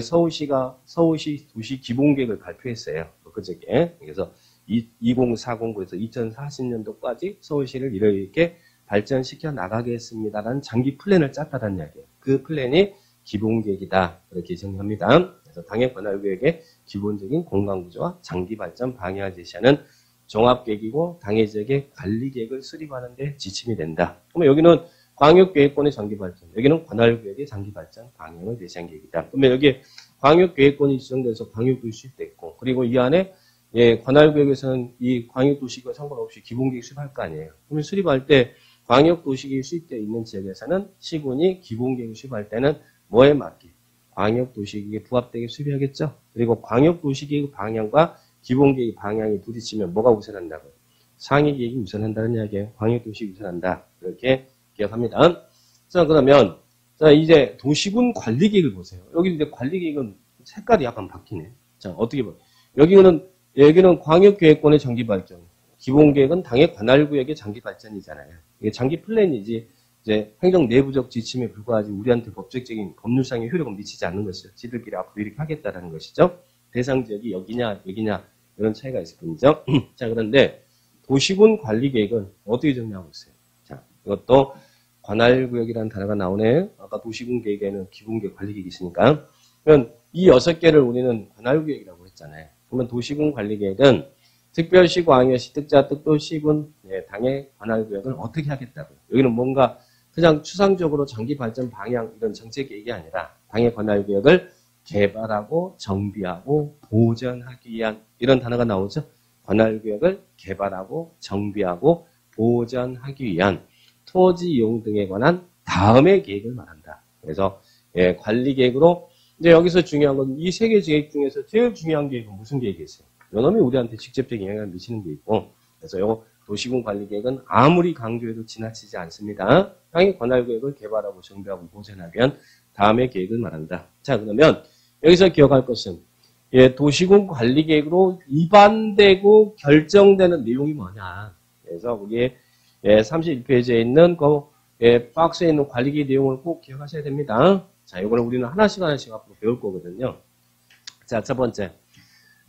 [SPEAKER 1] 서울시가 서울시 도시 기본계획을 발표했어요. 그저께. 그래서 2040에서 2040년도까지 서울시를 이렇게 발전시켜 나가겠습니다라는 장기 플랜을 짰다는 이야기예요. 그 플랜이 기본계획이다. 그렇게 정의합니다. 그래서 당의 관할구역의 기본적인 공간구조와 장기 발전 방향을 제시하는 종합계획이고 당의 지역의 관리계획을 수립하는 데 지침이 된다. 그러면 여기는 광역계획권의 장기발전, 여기는 관할구역의 장기발전 방향을 제시한 계획이다. 그러면 여기 광역계획권이 지정돼서 광역도시 수립됐고, 그리고 이 안에 관할구역에서는 이 광역도시가 상관없이 기본계획 수립할 거 아니에요. 그러면 수립할 때 광역도시계획 수립되어 있는 지역에서는 시군이 기본계획 수립할 때는 뭐에 맞게? 광역도시계획에 부합되게 수립하겠죠. 그리고 광역도시계획 방향과 기본계획 방향이 부딪히면 뭐가 우선한다고요? 상위계획이 우선한다는 이야기예요. 광역도시 우선한다. 이렇게 기억합니다. 자, 그러면, 자, 이제 도시군 관리계획을 보세요. 여기 이제 관리계획은 색깔이 약간 바뀌네. 자, 어떻게 봐요? 여기는 광역계획권의 장기발전. 기본계획은 당의 관할구역의 장기발전이잖아요. 이게 장기 플랜이지, 이제 행정 내부적 지침에 불과하지 우리한테 법적인 법률상의 효력은 미치지 않는 것이죠. 지들끼리 앞으로 이렇게 하겠다라는 것이죠. 대상 지역이 여기냐, 이런 차이가 있을 뿐이죠. 자, 그런데 도시군 관리계획은 어떻게 정리하고 있어요? 자, 이것도 관할구역이라는 단어가 나오네. 아까 도시군 계획에는 기본계획 관리계획이 있으니까. 그러면 이 6개를 우리는 관할구역이라고 했잖아요. 그러면 도시군 관리계획은 특별시, 광역시, 특자, 특도시군, 당의 관할구역을 어떻게 하겠다고요. 여기는 뭔가 그냥 추상적으로 장기 발전 방향 이런 정책 계획이 아니라 당의 관할구역을 개발하고 정비하고 보전하기 위한 이런 단어가 나오죠. 관할구역을 개발하고 정비하고 보전하기 위한 토지 이용 등에 관한 다음의 계획을 말한다. 그래서 관리계획으로 이제 여기서 중요한 건 이 세 개 계획 중에서 제일 중요한 계획은 무슨 계획이었어요? 요놈이 우리한테 직접적인 영향을 미치는 게 있고, 그래서 요 도시군 관리계획은 아무리 강조해도 지나치지 않습니다. 당의 관할구역을 개발하고 정비하고 보전하기 위한 다음의 계획을 말한다. 자, 그러면 여기서 기억할 것은 도시군 관리계획으로 위반되고 결정되는 내용이 뭐냐. 그래서 우리의 31페이지에 있는 박스에 있는 관리계획 내용을 꼭 기억하셔야 됩니다. 자, 이거는 우리는 하나씩 앞으로 배울 거거든요. 자, 첫 번째.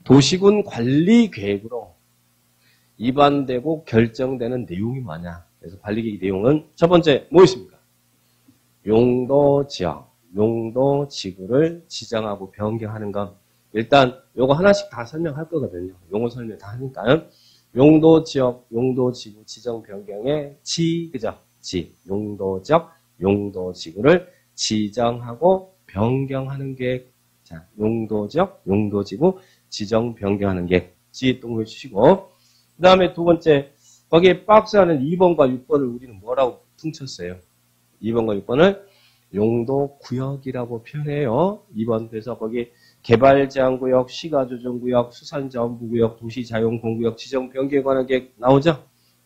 [SPEAKER 1] 도시군 관리계획으로 위반되고 결정되는 내용이 뭐냐. 그래서 관리계획 내용은 첫 번째 뭐 있습니까? 용도 지역, 용도 지구를 지정하고 변경하는 것. 일단 요거 하나씩 다 설명할 거거든요. 용어 설명 다 하니까요. 용도 지역, 용도 지구 지정 변경의 그죠? 용도 지역, 용도 지구를 지정하고 변경하는 계획. 자, 용도 지역, 용도 지구 지정 변경하는 계획. 동을 주시고. 그 다음에 두 번째, 거기에 박스 안에 2번과 6번을 우리는 뭐라고 퉁쳤어요? 2번과 6번을 용도 구역이라고 표현해요. 2번. 그래서 거기 개발제한구역, 시가조정구역, 수산자원부구역, 도시자연공구역, 지정 변경에 관한 계획 나오죠?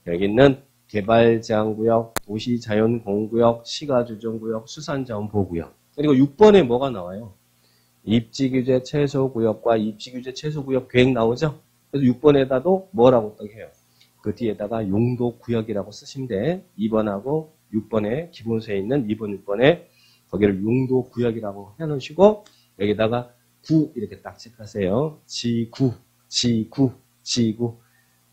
[SPEAKER 1] 여기 있는 개발제한구역, 도시자연공구역, 시가조정구역, 수산자원보호구역. 그리고 6번에 뭐가 나와요? 입지규제 최소구역과 입지규제 최소구역 계획 나오죠? 그래서 6번에다도 뭐라고 또 해요? 그 뒤에다가 용도구역이라고 쓰시면 돼. 2번하고 6번에 기본서에 있는 2번, 6번에 거기를 용도구역이라고 해놓으시고 여기다가 구 이렇게 딱 체크하세요. 지구.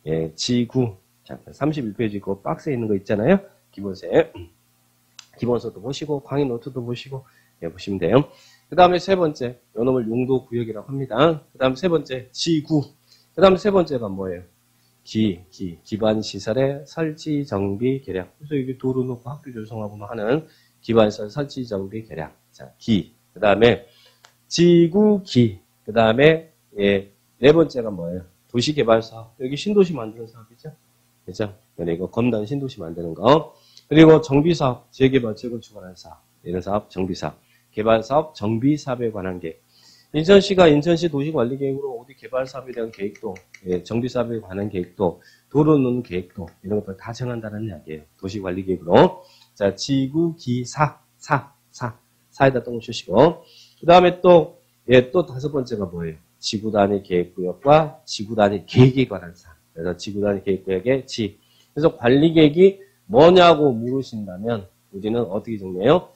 [SPEAKER 1] 예, 지구. 자, 31페이지 그 박스에 있는 거 있잖아요. 기본서에. 기본서도 보시고 강의 노트도 보시고 보시면 돼요. 그 다음에 세 번째, 요놈을 용도구역이라고 합니다. 그 다음 세 번째, 지구. 그 다음 세 번째가 뭐예요? 기반시설의 설치, 정비, 개량. 그래서 여기 도로 놓고 학교 조성하고 하는 기반시설 설치, 정비, 개량. 자, 그 다음에 지구, 그 다음에 네 번째가 뭐예요? 도시개발사업. 여기 신도시 만드는 사업이죠? 그죠? 그리고 검단 신도시 만드는 거. 그리고 정비사업, 재개발, 재건축하는 사업. 이런 사업, 정비사업. 개발사업, 정비사업에 관한 계획. 인천시가 인천시 도시관리계획으로 어디 개발사업에 대한 계획도, 정비사업에 관한 계획도, 도로 놓는 계획도, 이런 것들 다 정한다는 이야기예요. 도시관리계획으로. 자, 지구, 사에다 똥을 주시고. 그 다음에 또 다섯 번째가 뭐예요? 지구단위 계획구역과 지구단위 계획에 관한 사항. 그래서 지구단위 계획구역의 그래서 관리계획이 뭐냐고 물으신다면 우리는 어떻게 정리해요?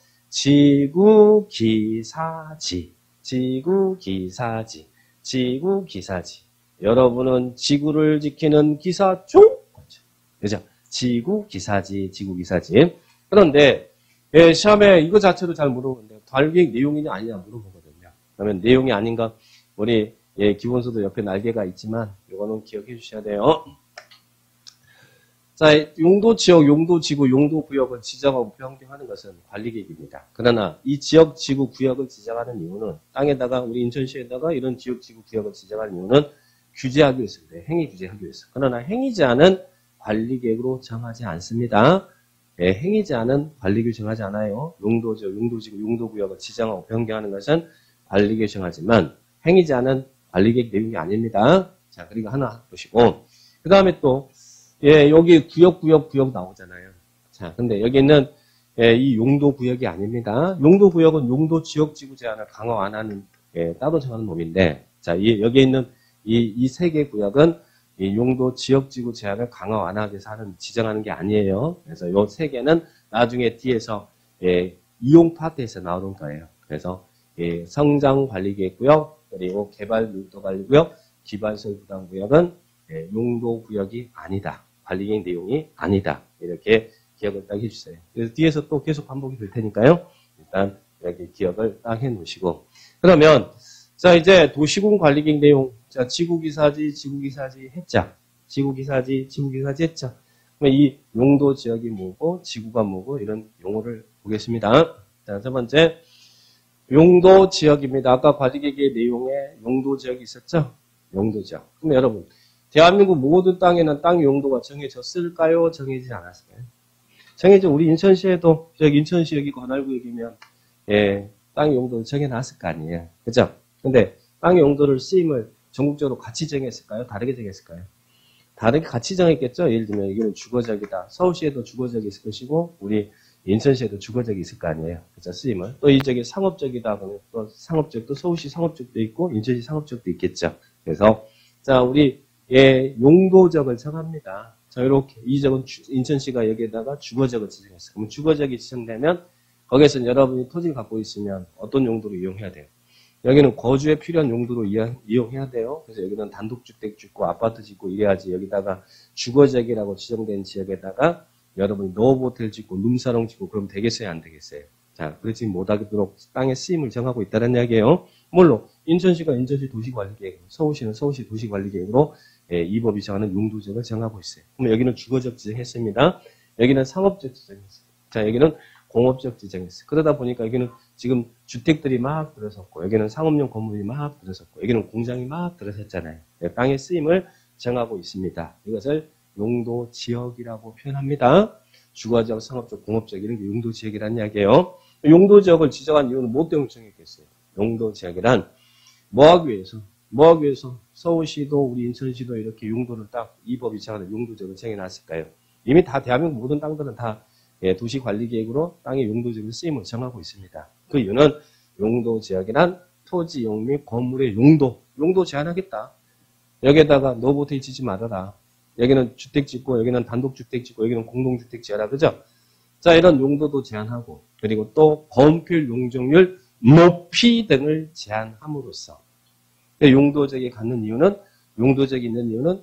[SPEAKER 1] 지구기사지, 지구기사지, 지구기사지. 여러분은 지구를 지키는 기사죠? 그죠? 지구기사지, 지구기사지. 그런데 시험에 이거 자체도 잘 물어보는데 관리계획 내용이냐 아니냐 물어보거든요. 그러면 내용이 아닌가? 우리 기본서도 옆에 날개가 있지만 이거는 기억해 주셔야 돼요. 자, 용도지역, 용도지구, 용도구역을 지정하고 변경하는 것은 관리계획입니다. 그러나 이 지역, 지구, 구역을 지정하는 이유는 땅에다가 우리 인천시에다가 이런 지역, 지구, 구역을 지정하는 이유는 규제하기 위해서인데 행위 규제하기 위해서. 그러나 행위제한은 관리계획으로 정하지 않습니다. 행위제한은 관리계획 정하지 않아요. 용도지역, 용도지구, 용도구역을 지정하고 변경하는 것은 관리계획 정하지만 행위제한은 관리계획 내용이 아닙니다. 자, 그리고 하나 보시고 그 다음에 또 여기 구역 나오잖아요. 자, 근데 여기는 이 용도구역이 아닙니다. 용도구역은 용도지역지구 제한을 강화 안 하는 따로 정하는 놈인데, 자, 여기에 있는 이 세 개 구역은 이 용도지역지구 제한을 강화 완화하기 위해서 지정하는 게 아니에요. 그래서 요 세 개는 나중에 뒤에서 이용 파트에서 나오는 거예요. 그래서 성장관리계획구역 그리고 개발밀도관리구역, 기반시설 부담구역은 용도구역이 아니다. 관리계획 내용이 아니다. 이렇게 기억을 딱 해주세요. 그래서 뒤에서 또 계속 반복이 될 테니까요. 일단 여기 기억을 딱 해놓으시고. 그러면 자 이제 도시군 관리계획 내용. 자 지구기사지 했죠. 지구기사지 했죠. 그럼 이 용도 지역이 뭐고 지구가 뭐고 이런 용어를 보겠습니다. 자 첫 번째 용도 지역입니다. 아까 관리계획의 내용에 용도 지역이 있었죠. 용도 지역. 그럼 여러분 대한민국 모든 땅에는 땅 용도가 정해졌을까요? 정해지지 않았을까요? 정해져. 우리 인천시에도 저기 인천시 여기 관할구역이면 땅 용도를 정해놨을 거 아니에요. 그죠? 근데 땅 용도를 쓰임을 전국적으로 같이 정했을까요? 다르게 정했을까요? 다르게 같이 정했겠죠? 예를 들면 여기는 주거지역이다. 서울시에도 주거지역이 있을 것이고 우리 인천시에도 주거지역이 있을 거 아니에요. 그죠? 쓰임을. 또 이 지역이 상업지역이다. 그러면 또 상업지역도 서울시 상업지역도 있고 인천시 상업지역도 있겠죠. 그래서 자 우리 용도적을 정합니다. 자, 이렇게 이 지역은 인천시가 여기에다가 주거지역을 지정했어요. 그럼 주거지역이 지정되면 거기에서 여러분이 토지를 갖고 있으면 어떤 용도로 이용해야 돼요? 여기는 거주에 필요한 용도로 이용해야 돼요. 그래서 여기는 단독주택 짓고 아파트 짓고 이래야지 여기다가 주거지역이라고 지정된 지역에다가 여러분이 노후호텔 짓고 룸사롱 짓고 그럼 되겠어요? 안 되겠어요? 자, 그렇지 못하도록 땅의 쓰임을 정하고 있다는 이야기예요. 물론 인천시가 인천시 도시관리계획, 서울시는 서울시 도시관리계획으로 이 법이 정하는 용도지역을 정하고 있어요. 그럼 여기는 주거지역 지정했습니다. 여기는 상업지역 지정했어요. 자, 여기는 공업지역 지정했어요. 그러다 보니까 여기는 지금 주택들이 막 들어섰고 여기는 상업용 건물이 막 들어섰고 여기는 공장이 막 들어섰잖아요. 땅의 쓰임을 정하고 있습니다. 이것을 용도지역이라고 표현합니다. 주거지역, 상업지역, 공업지역 이런 게 용도지역이라는 이야기예요. 용도지역을 지정한 이유는 뭐 때문에 정했겠어요? 용도지역이란 뭐 하기 위해서 서울시도 우리 인천시도 이렇게 용도를 딱 이 법이 정하는 용도지역을 정해놨을까요? 이미 다 대한민국 모든 땅들은 다 도시관리계획으로 땅의 용도지역을 쓰임을 정하고 있습니다. 그 이유는 용도지역이란 토지용 및 건물의 용도 제한하겠다. 여기에다가 노후호텔 짓지 말아라. 여기는 주택 짓고 여기는 단독주택 짓고 여기는 공동주택 지어라. 그죠? 자 이런 용도도 제한하고 그리고 또 건폐율 용적률 높이 등을 제한함으로써 용도지역이 갖는 이유는 용도지역이 있는 이유는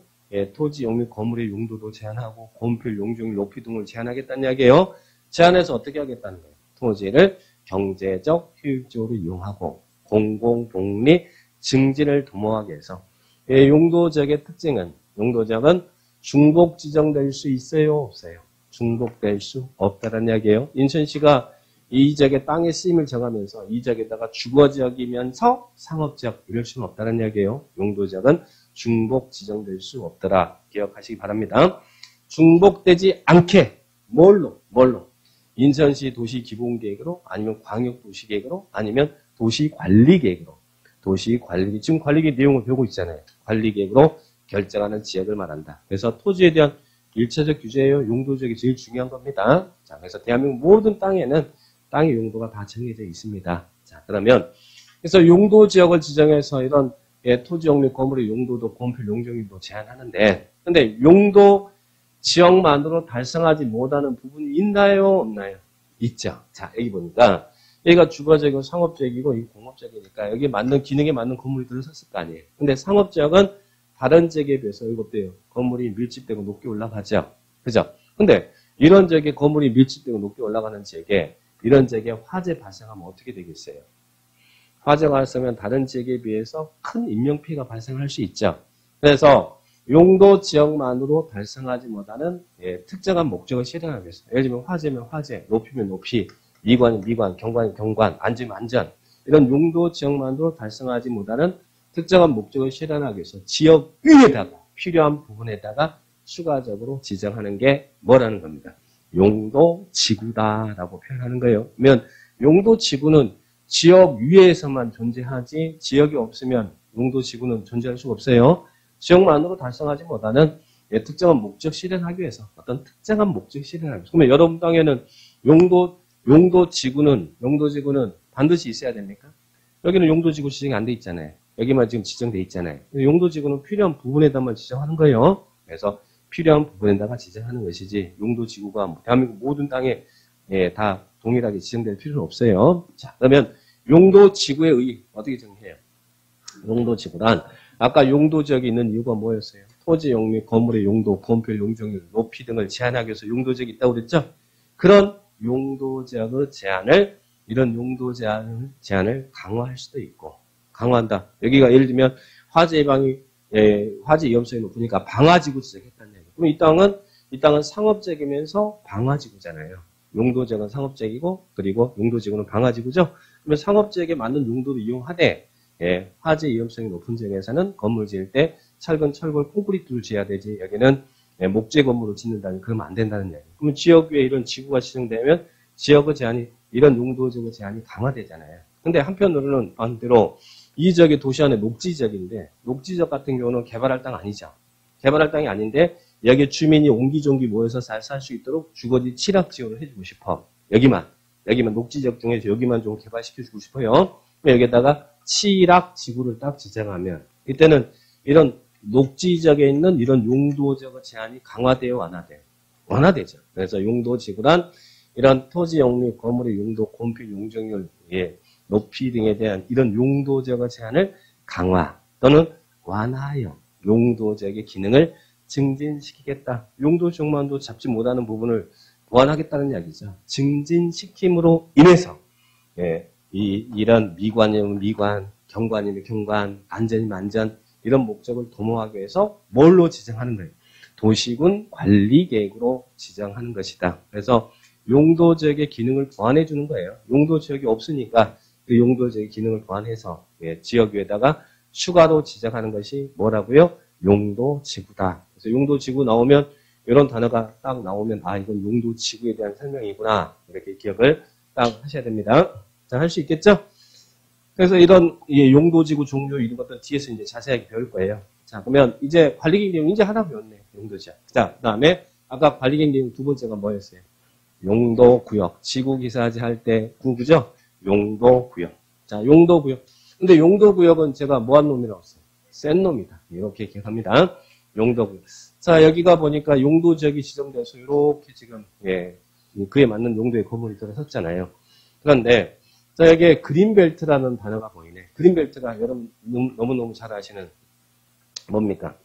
[SPEAKER 1] 토지용 및 건물의 용도도 제한하고 건폐율 용적률 높이 등을 제한하겠다는 이야기예요. 제한해서 어떻게 하겠다는 거예요? 토지를 경제적 효율적으로 이용하고 공공복리 증진을 도모하기 위해서 용도지역의 특징은 용도지역은 중복 지정될 수 있어요? 없어요? 중복될 수 없다는 이야기예요. 인천시가 이 지역의 땅의 쓰임을 정하면서 이 지역에다가 주거지역이면서 상업지역 이럴 수는 없다는 이야기예요. 용도지역은 중복 지정될 수 없더라. 기억하시기 바랍니다. 중복되지 않게 뭘로? 인천시 도시기본계획으로 아니면 광역도시계획으로 아니면 도시관리계획으로 지금 관리계획 내용을 배우고 있잖아요. 관리계획으로 결정하는 지역을 말한다. 그래서 토지에 대한 일차적 규제예요. 용도지역이 제일 중요한 겁니다. 자, 그래서 대한민국 모든 땅에는 땅의 용도가 다 정해져 있습니다. 자, 그러면 그래서 용도지역을 지정해서 이런 토지용 및 건물의 용도도 건폐율 용적률도 제한하는데 근데 용도 지역만으로 달성하지 못하는 부분이 있나요? 없나요? 있죠. 자, 여기 보니까 여기가 주거지역이고 상업지역이고 이거 공업지역이니까 여기에 맞는 기능에 맞는 건물이 들어섰을 거 아니에요. 근데 상업지역은 다른 지역에 비해서 이거 어때요? 건물이 밀집되고 높게 올라가죠. 그죠? 근데 이런 지역에 건물이 밀집되고 높게 올라가는 지역에 이런 지역에 화재 발생하면 어떻게 되겠어요? 화재가 발생하면 다른 지역에 비해서 큰 인명피해가 발생할 수 있죠. 그래서 용도 지역만으로 달성하지 못하는 특정한 목적을 실현하기 위해서 예를 들면 화재면 화재, 높이면 높이, 미관이면 미관, 경관이면 경관, 안전이면 안전 이런 용도 지역만으로 달성하지 못하는 특정한 목적을 실현하기 위해서 지역 위에다가 필요한 부분에다가 추가적으로 지정하는 게 뭐라는 겁니다. 용도 지구다라고 표현하는 거예요. 그러면 용도 지구는 지역 위에서만 존재하지 지역이 없으면 용도 지구는 존재할 수가 없어요. 지역만으로 달성하지 못하는 특정한 목적 실현하기 위해서 어떤 특정한 목적 실현하기 위해서. 그러면 여러분 땅에는 용도 지구는 반드시 있어야 됩니까? 여기는 용도 지구 지정이 안 돼 있잖아요. 여기만 지금 지정돼 있잖아요. 용도 지구는 필요한 부분에다만 지정하는 거예요. 그래서 필요한 부분에다가 지정하는 것이지 용도 지구가 대한민국 모든 땅에 다 동일하게 지정될 필요는 없어요. 자, 그러면 용도 지구에 어떻게 정해요? 용도 지구란 아까 용도 지역에 있는 이유가 뭐였어요? 토지 용미, 건물의 용도, 건폐 용적률, 높이 등을 제한하기 위해서 용도 지역이 있다고 그랬죠? 그런 용도 지역의 제한을 이런 용도 제한을 강화할 수도 있고 강화한다. 여기가 예를 들면 화재 예방이 화재 위험성이 높으니까 방화지구 지정했다는 얘기예요. 그럼 이 땅은 상업지역이면서 방화지구잖아요. 용도 지역은 상업지역이고 그리고 용도 지구는 방화지구죠. 그러면 상업지역에 맞는 용도를 이용하되 화재 위험성이 높은 지역에서는 건물 지을 때 철근, 철골, 콘크리트를 지어야 되지 여기는 목재 건물을 짓는다면 그러면 안 된다는 얘기예요. 그러면 지역 위에 이런 지구가 지정되면 지역의 제한이 이런 용도 지역의 제한이 강화되잖아요. 근데 한편으로는 반대로 이 지역이 도시 안에 녹지 지역인데 녹지 지역 같은 경우는 개발할 땅 아니죠. 개발할 땅이 아닌데 여기 주민이 옹기종기 모여서 잘 살 수 있도록 주거지 취락 지원을 해주고 싶어. 여기만 녹지 지역 중에서 여기만 좀 개발시켜주고 싶어요. 여기다가 취락 지구를 딱 지정하면 이때는 이런 녹지 지역에 있는 이런 용도 지역의 제한이 강화돼요, 완화돼요? 완화되죠. 그래서 용도 지구란 이런 토지 용리, 건물의 용도, 건폐 용적률, 높이 등에 대한 이런 용도 지역의 제한을 강화 또는 완화하여 용도 지역의 기능을 증진시키겠다. 용도 지역만도 잡지 못하는 부분을 보완하겠다는 이야기죠. 증진시킴으로 인해서 이런 미관이면 미관, 경관이면 경관, 안전이면 안전 이런 목적을 도모하기 위해서 뭘로 지정하는 거예요? 도시군 관리계획으로 지정하는 것이다. 그래서 용도 지역의 기능을 보완해 주는 거예요. 용도 지역이 없으니까 그 용도 지역의 기능을 보완해서 지역 위에다가 추가로 지정하는 것이 뭐라고요? 용도 지구다. 그래서 용도 지구 나오면 이런 단어가 딱 나오면 아 이건 용도 지구에 대한 설명이구나 이렇게 기억을 딱 하셔야 됩니다. 자, 할 수 있겠죠? 그래서 이런 용도 지구 종류 이런 것들 뒤에서 이제 자세하게 배울 거예요. 자, 그러면 이제 관리계획 내용 이제 하나 배웠네. 용도 지역. 자, 그다음에 아까 관리계획 내용 두 번째가 뭐였어요? 용도 구역. 지구 기사지 할 때 그죠? 용도 구역. 자, 용도 구역. 근데 용도 구역은 제가 뭐한 놈이라고 했어요? 센 놈이다. 이렇게 기억합니다. 용도 구역. 자, 여기가 보니까 용도 지역이 지정돼서 이렇게 지금 그에 맞는 용도의 건물이 들어섰잖아요. 그런데 자, 여기에 그린벨트라는 단어가 보이네. 그린벨트가 여러분 너무너무 잘 아시는 뭡니까?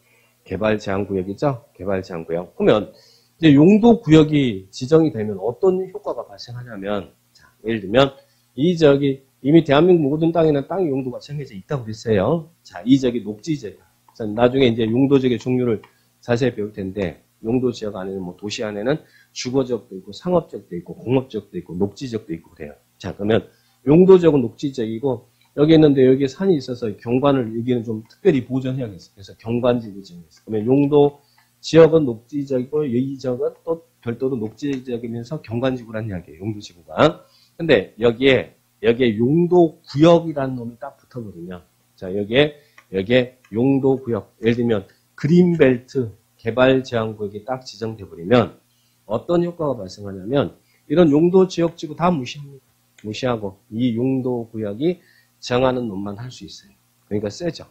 [SPEAKER 1] 개발제한구역이죠? 개발제한구역. 그러면 이제 용도구역이 지정이 되면 어떤 효과가 발생하냐면, 자, 예를 들면 이 지역이 이미 대한민국 모든 땅에는 땅의 용도가 정해져 있다고 그랬어요. 자, 이 지역이 녹지지역이야. 자, 나중에 이제 용도지역의 종류를 자세히 배울 텐데, 용도지역 안에는 뭐 도시 안에는 주거지역도 있고 상업지역도 있고 공업지역도 있고 녹지지역도 있고 그래요. 자, 그러면 용도지역은 녹지지역이고 여기 있는데 여기에 산이 있어서 경관을 여기는 좀 특별히 보존해야겠어요. 그래서 경관지구 지정했어요. 그러면 용도 지역은 녹지지역이고 이 지역은 또 별도로 녹지지역이면서 경관지구라는 이야기예요. 용도지구가. 근데 여기에 용도구역이라는 놈이 딱 붙어버리면 자 여기에 용도구역 예를 들면 그린벨트 개발제한구역이 딱 지정돼 버리면 어떤 효과가 발생하냐면 이런 용도지역지구 다 무시합니다. 무시하고 이 용도구역이 정하는 놈만 할 수 있어요. 그러니까 세죠.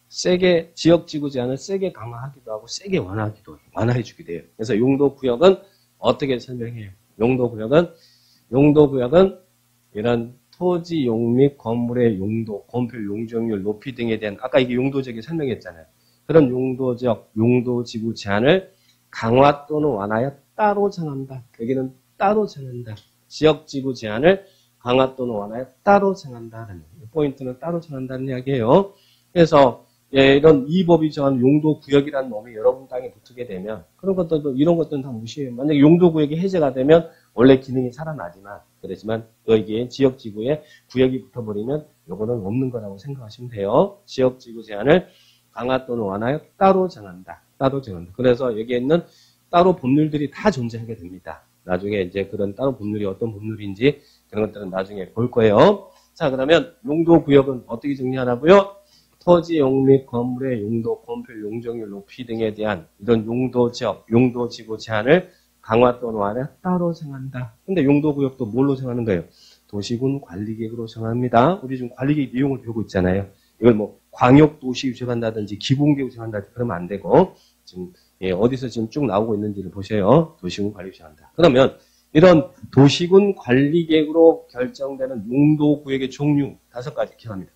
[SPEAKER 1] 세게 지역지구 제한을 세게 강화하기도 하고 세게 완화해주기도 해요. 그래서 용도구역은 어떻게 설명해요? 용도구역은 이런 토지 용 및 건물의 용도, 건폐 용적률 높이 등에 대한 아까 이게 용도적이 설명했잖아요. 그런 용도적, 용도지구 제한을 강화 또는 완화하여 따로 정한다. 여기는 따로 정한다. 지역지구 제한을 강화 또는 완화하여 따로 정한다는 포인트는 따로 정한다는 이야기예요. 그래서 이런 이 법이 정한 용도구역이라는 놈이 여러분 땅에 붙게 되면 그런 것들도 이런 것들은 다 무시해요. 만약에 용도구역이 해제가 되면 원래 기능이 살아나지만 그렇지만 여기에 지역지구에 구역이 붙어버리면 요거는 없는 거라고 생각하시면 돼요. 지역지구 제한을 강화 또는 완화하여 따로 정한다. 따로 정한다. 그래서 여기에 있는 따로 법률들이 다 존재하게 됩니다. 나중에 이제 그런 따로 법률이 어떤 법률인지 그런 것들은 나중에 볼 거예요. 자, 그러면 용도구역은 어떻게 정리하라고요? 토지용 및 건물의 용도, 건폐 용적률 높이 등에 대한 이런 용도지역, 용도지구 제한을 강화 또는 완화 따로 정한다. 근데 용도구역도 뭘로 정하는 거예요? 도시군 관리계획으로 정합니다. 우리 지금 관리계획 내용을 배우고 있잖아요. 이걸 뭐 광역도시 정한다든지 기본계획 정한다든지 그러면 안 되고 지금 어디서 지금 쭉 나오고 있는지를 보세요. 도시군 관리계획 정한다. 그러면 이런 도시군 관리계획으로 결정되는 용도구역의 종류 5가지 기억합니다.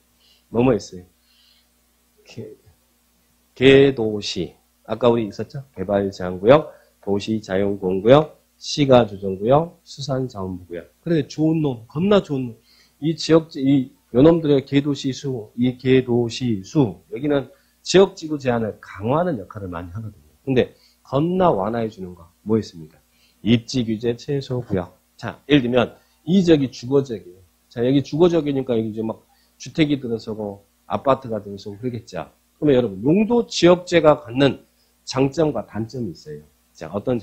[SPEAKER 1] 뭐뭐 있어요? 개도시, 아까 우리 있었죠? 개발제한구역, 도시자연공원구역, 시가조정구역, 수산자원부구역. 그런데 좋은 놈, 겁나 좋은 놈. 이 요놈들의 개도시수, 이 개도시수, 여기는 지역지구 제한을 강화하는 역할을 많이 하거든요. 근데 겁나 완화해주는 거, 뭐 있습니까? 입지규제 최소구역. 자, 예를 들면, 이 지역이 주거지역이에요. 자, 여기 주거지역이니까 여기 이제 막 주택이 들어서고, 아파트가 들어서고 그러겠죠. 그러면 여러분, 용도지역제가 갖는 장점과 단점이 있어요. 자, 어떤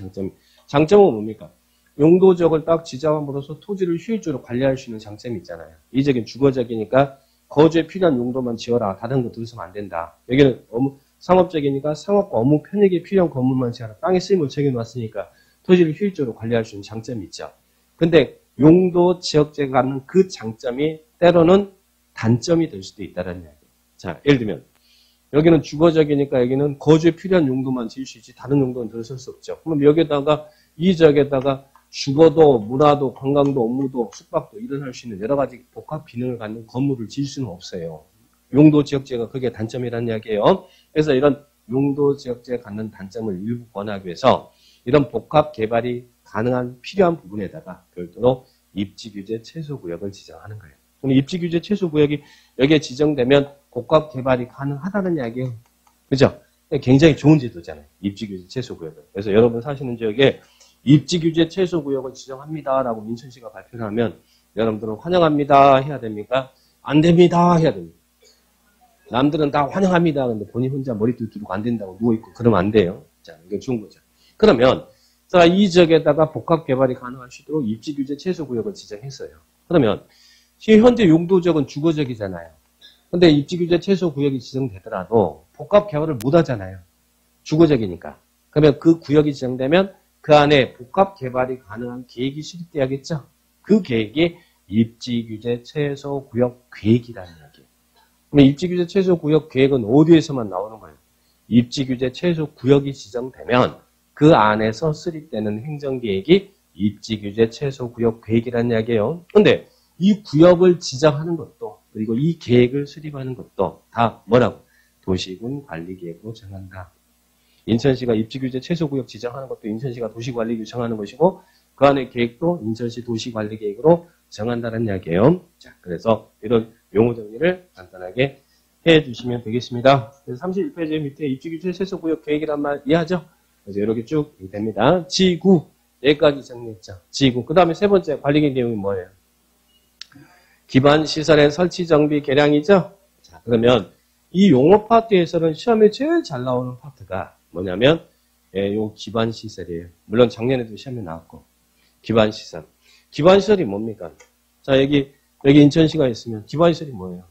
[SPEAKER 1] 장점은 뭡니까? 용도지역을 딱 지정함으로써 토지를 효율적으로 관리할 수 있는 장점이 있잖아요. 이 지역은 주거지역이니까 거주에 필요한 용도만 지어라. 다른 거 들어서면 안 된다. 여기는 상업적이니까 상업과 업무 편익에 필요한 건물만 지어라. 땅에 쓰임을 정해놨으니까 토지를 효율적으로 관리할 수 있는 장점이 있죠. 근데 용도지역제가 갖는 그 장점이 때로는 단점이 될 수도 있다는 이야기예요. 자, 예를 들면 여기는 주거지역이니까 여기는 거주에 필요한 용도만 지을 수 있지 다른 용도는 들어설 수 없죠. 그럼 여기다가 이 지역에다가 주거도, 문화도, 관광도, 업무도, 숙박도 일어날 수 있는 여러 가지 복합 기능을 갖는 건물을 지을 수는 없어요. 용도지역제가 그게 단점이라는 이야기예요. 그래서 이런 용도지역제가 갖는 단점을 일부 권하기 위해서 이런 복합 개발이 가능한 필요한 부분에다가 별도로 입지규제 최소구역을 지정하는 거예요. 그럼 입지규제 최소구역이 여기에 지정되면 복합 개발이 가능하다는 이야기예요. 그죠? 굉장히 좋은 제도잖아요. 입지규제 최소구역은. 그래서 여러분 사시는 지역에 입지규제 최소구역을 지정합니다라고 인천시가 발표를 하면 여러분들은 환영합니다 해야 됩니까? 안 됩니다 해야 됩니다. 남들은 다 환영합니다. 근데 본인 혼자 머리 두드리고 안 된다고 누워있고 그러면 안 돼요. 자, 이거 좋은 거죠. 그러면 자, 이 지역에다가 복합 개발이 가능할 수 있도록 입지규제 최소구역을 지정했어요. 그러면 현재 용도지역은 주거지역이잖아요. 근데 입지규제 최소구역이 지정되더라도 복합 개발을 못 하잖아요. 주거지역이니까. 그러면 그 구역이 지정되면 그 안에 복합 개발이 가능한 계획이 수립돼야겠죠. 그 계획이 입지규제 최소구역 계획이라는 이야기예요. 그럼 입지규제 최소구역 계획은 어디에서만 나오는 거예요? 입지규제 최소구역이 지정되면 그 안에서 수립되는 행정계획이 입지규제 최소구역 계획이라는 이야기예요. 그런데 이 구역을 지정하는 것도 그리고 이 계획을 수립하는 것도 다 뭐라고? 도시군 관리계획으로 정한다. 인천시가 입지규제 최소구역 지정하는 것도 인천시가 도시관리계획 정하는 것이고 그 안에 계획도 인천시 도시관리계획으로 정한다는 이야기예요. 자, 그래서 이런 용어 정리를 간단하게 해주시면 되겠습니다. 그래서 31페이지 밑에 입지규제 최소구역 계획이란 말 이해하죠? 그래서 이렇게 쭉 됩니다. 지구 여기까지 정리했죠. 지구. 그 다음에 세 번째 관리계획 내용이 뭐예요? 기반시설의 설치 정비 개량이죠. 자, 그러면 이 용어 파트에서는 시험에 제일 잘 나오는 파트가 뭐냐면 요 기반시설이에요. 물론 작년에도 시험에 나왔고 기반시설. 기반시설이 뭡니까? 자, 여기 인천시가 있으면 기반시설이 뭐예요?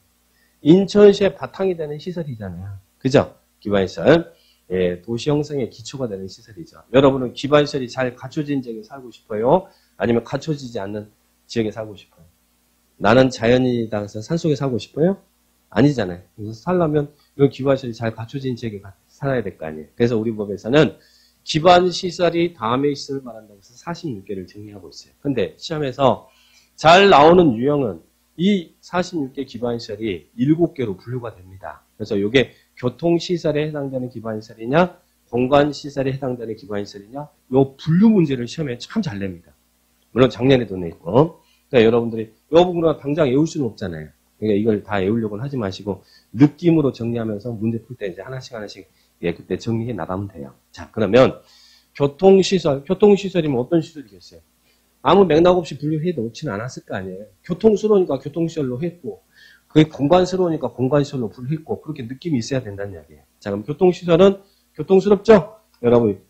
[SPEAKER 1] 인천시의 바탕이 되는 시설이잖아요. 그죠? 기반시설. 도시 형성의 기초가 되는 시설이죠. 여러분은 기반시설이 잘 갖춰진 지역에 살고 싶어요? 아니면 갖춰지지 않는 지역에 살고 싶어요? 나는 자연이다 해서 산속에 살고 싶어요? 아니잖아요. 그래서 살려면 이런 기반시설이 잘 갖춰진 지역에 살아야 될 거 아니에요. 그래서 우리 법에서는 기반시설이 다음에 시설을 말한다고 해서 46개를 정리하고 있어요. 근데 시험에서 잘 나오는 유형은 이 46개 기반시설이 7개로 분류가 됩니다. 그래서 이게 교통시설에 해당되는 기반시설이냐, 공간시설에 해당되는 기반시설이냐, 요 분류 문제를 시험에 참 잘 냅니다. 물론 작년에도 냈고. 그러니까 여러분들이 이 부분은 당장 외울 수는 없잖아요. 그러니까 이걸 다 외우려고는 하지 마시고 느낌으로 정리하면서 문제 풀 때 이제 하나씩 그때 정리해 나가면 돼요. 자, 그러면 교통시설이면 어떤 시설이겠어요? 아무 맥락 없이 분류해 놓지는 않았을 거 아니에요. 교통스러우니까 교통시설로 했고, 그게 공간스러우니까 공간시설로 분류했고, 그렇게 느낌이 있어야 된다는 이야기예요. 자, 그럼 교통시설은 교통스럽죠? 여러분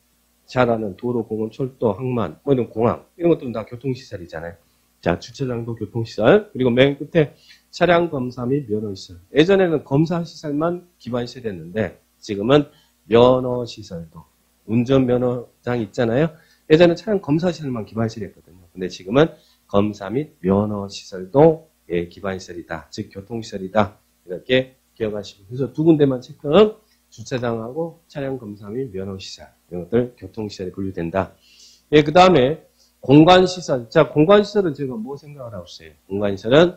[SPEAKER 1] 잘 아는 도로, 공원, 철도, 항만, 뭐 이런 공항, 이런 것들은 다 교통시설이잖아요. 자, 주차장도 교통시설. 그리고 맨 끝에 차량 검사 및 면허시설. 예전에는 검사시설만 기반시설이었는데 지금은 면허시설도. 운전면허장 있잖아요. 예전에 차량 검사시설만 기반시설이었거든요. 근데 지금은 검사 및 면허시설도 기반시설이다. 즉 교통시설이다. 이렇게 기억하시고. 그래서 두 군데만 체크는 주차장하고 차량 검사 및 면허시설. 이런 것들 교통시설에 분류된다. 예, 그 다음에 공간시설. 자, 공간시설은 제가 뭐 생각하라고 했어요? 공간시설은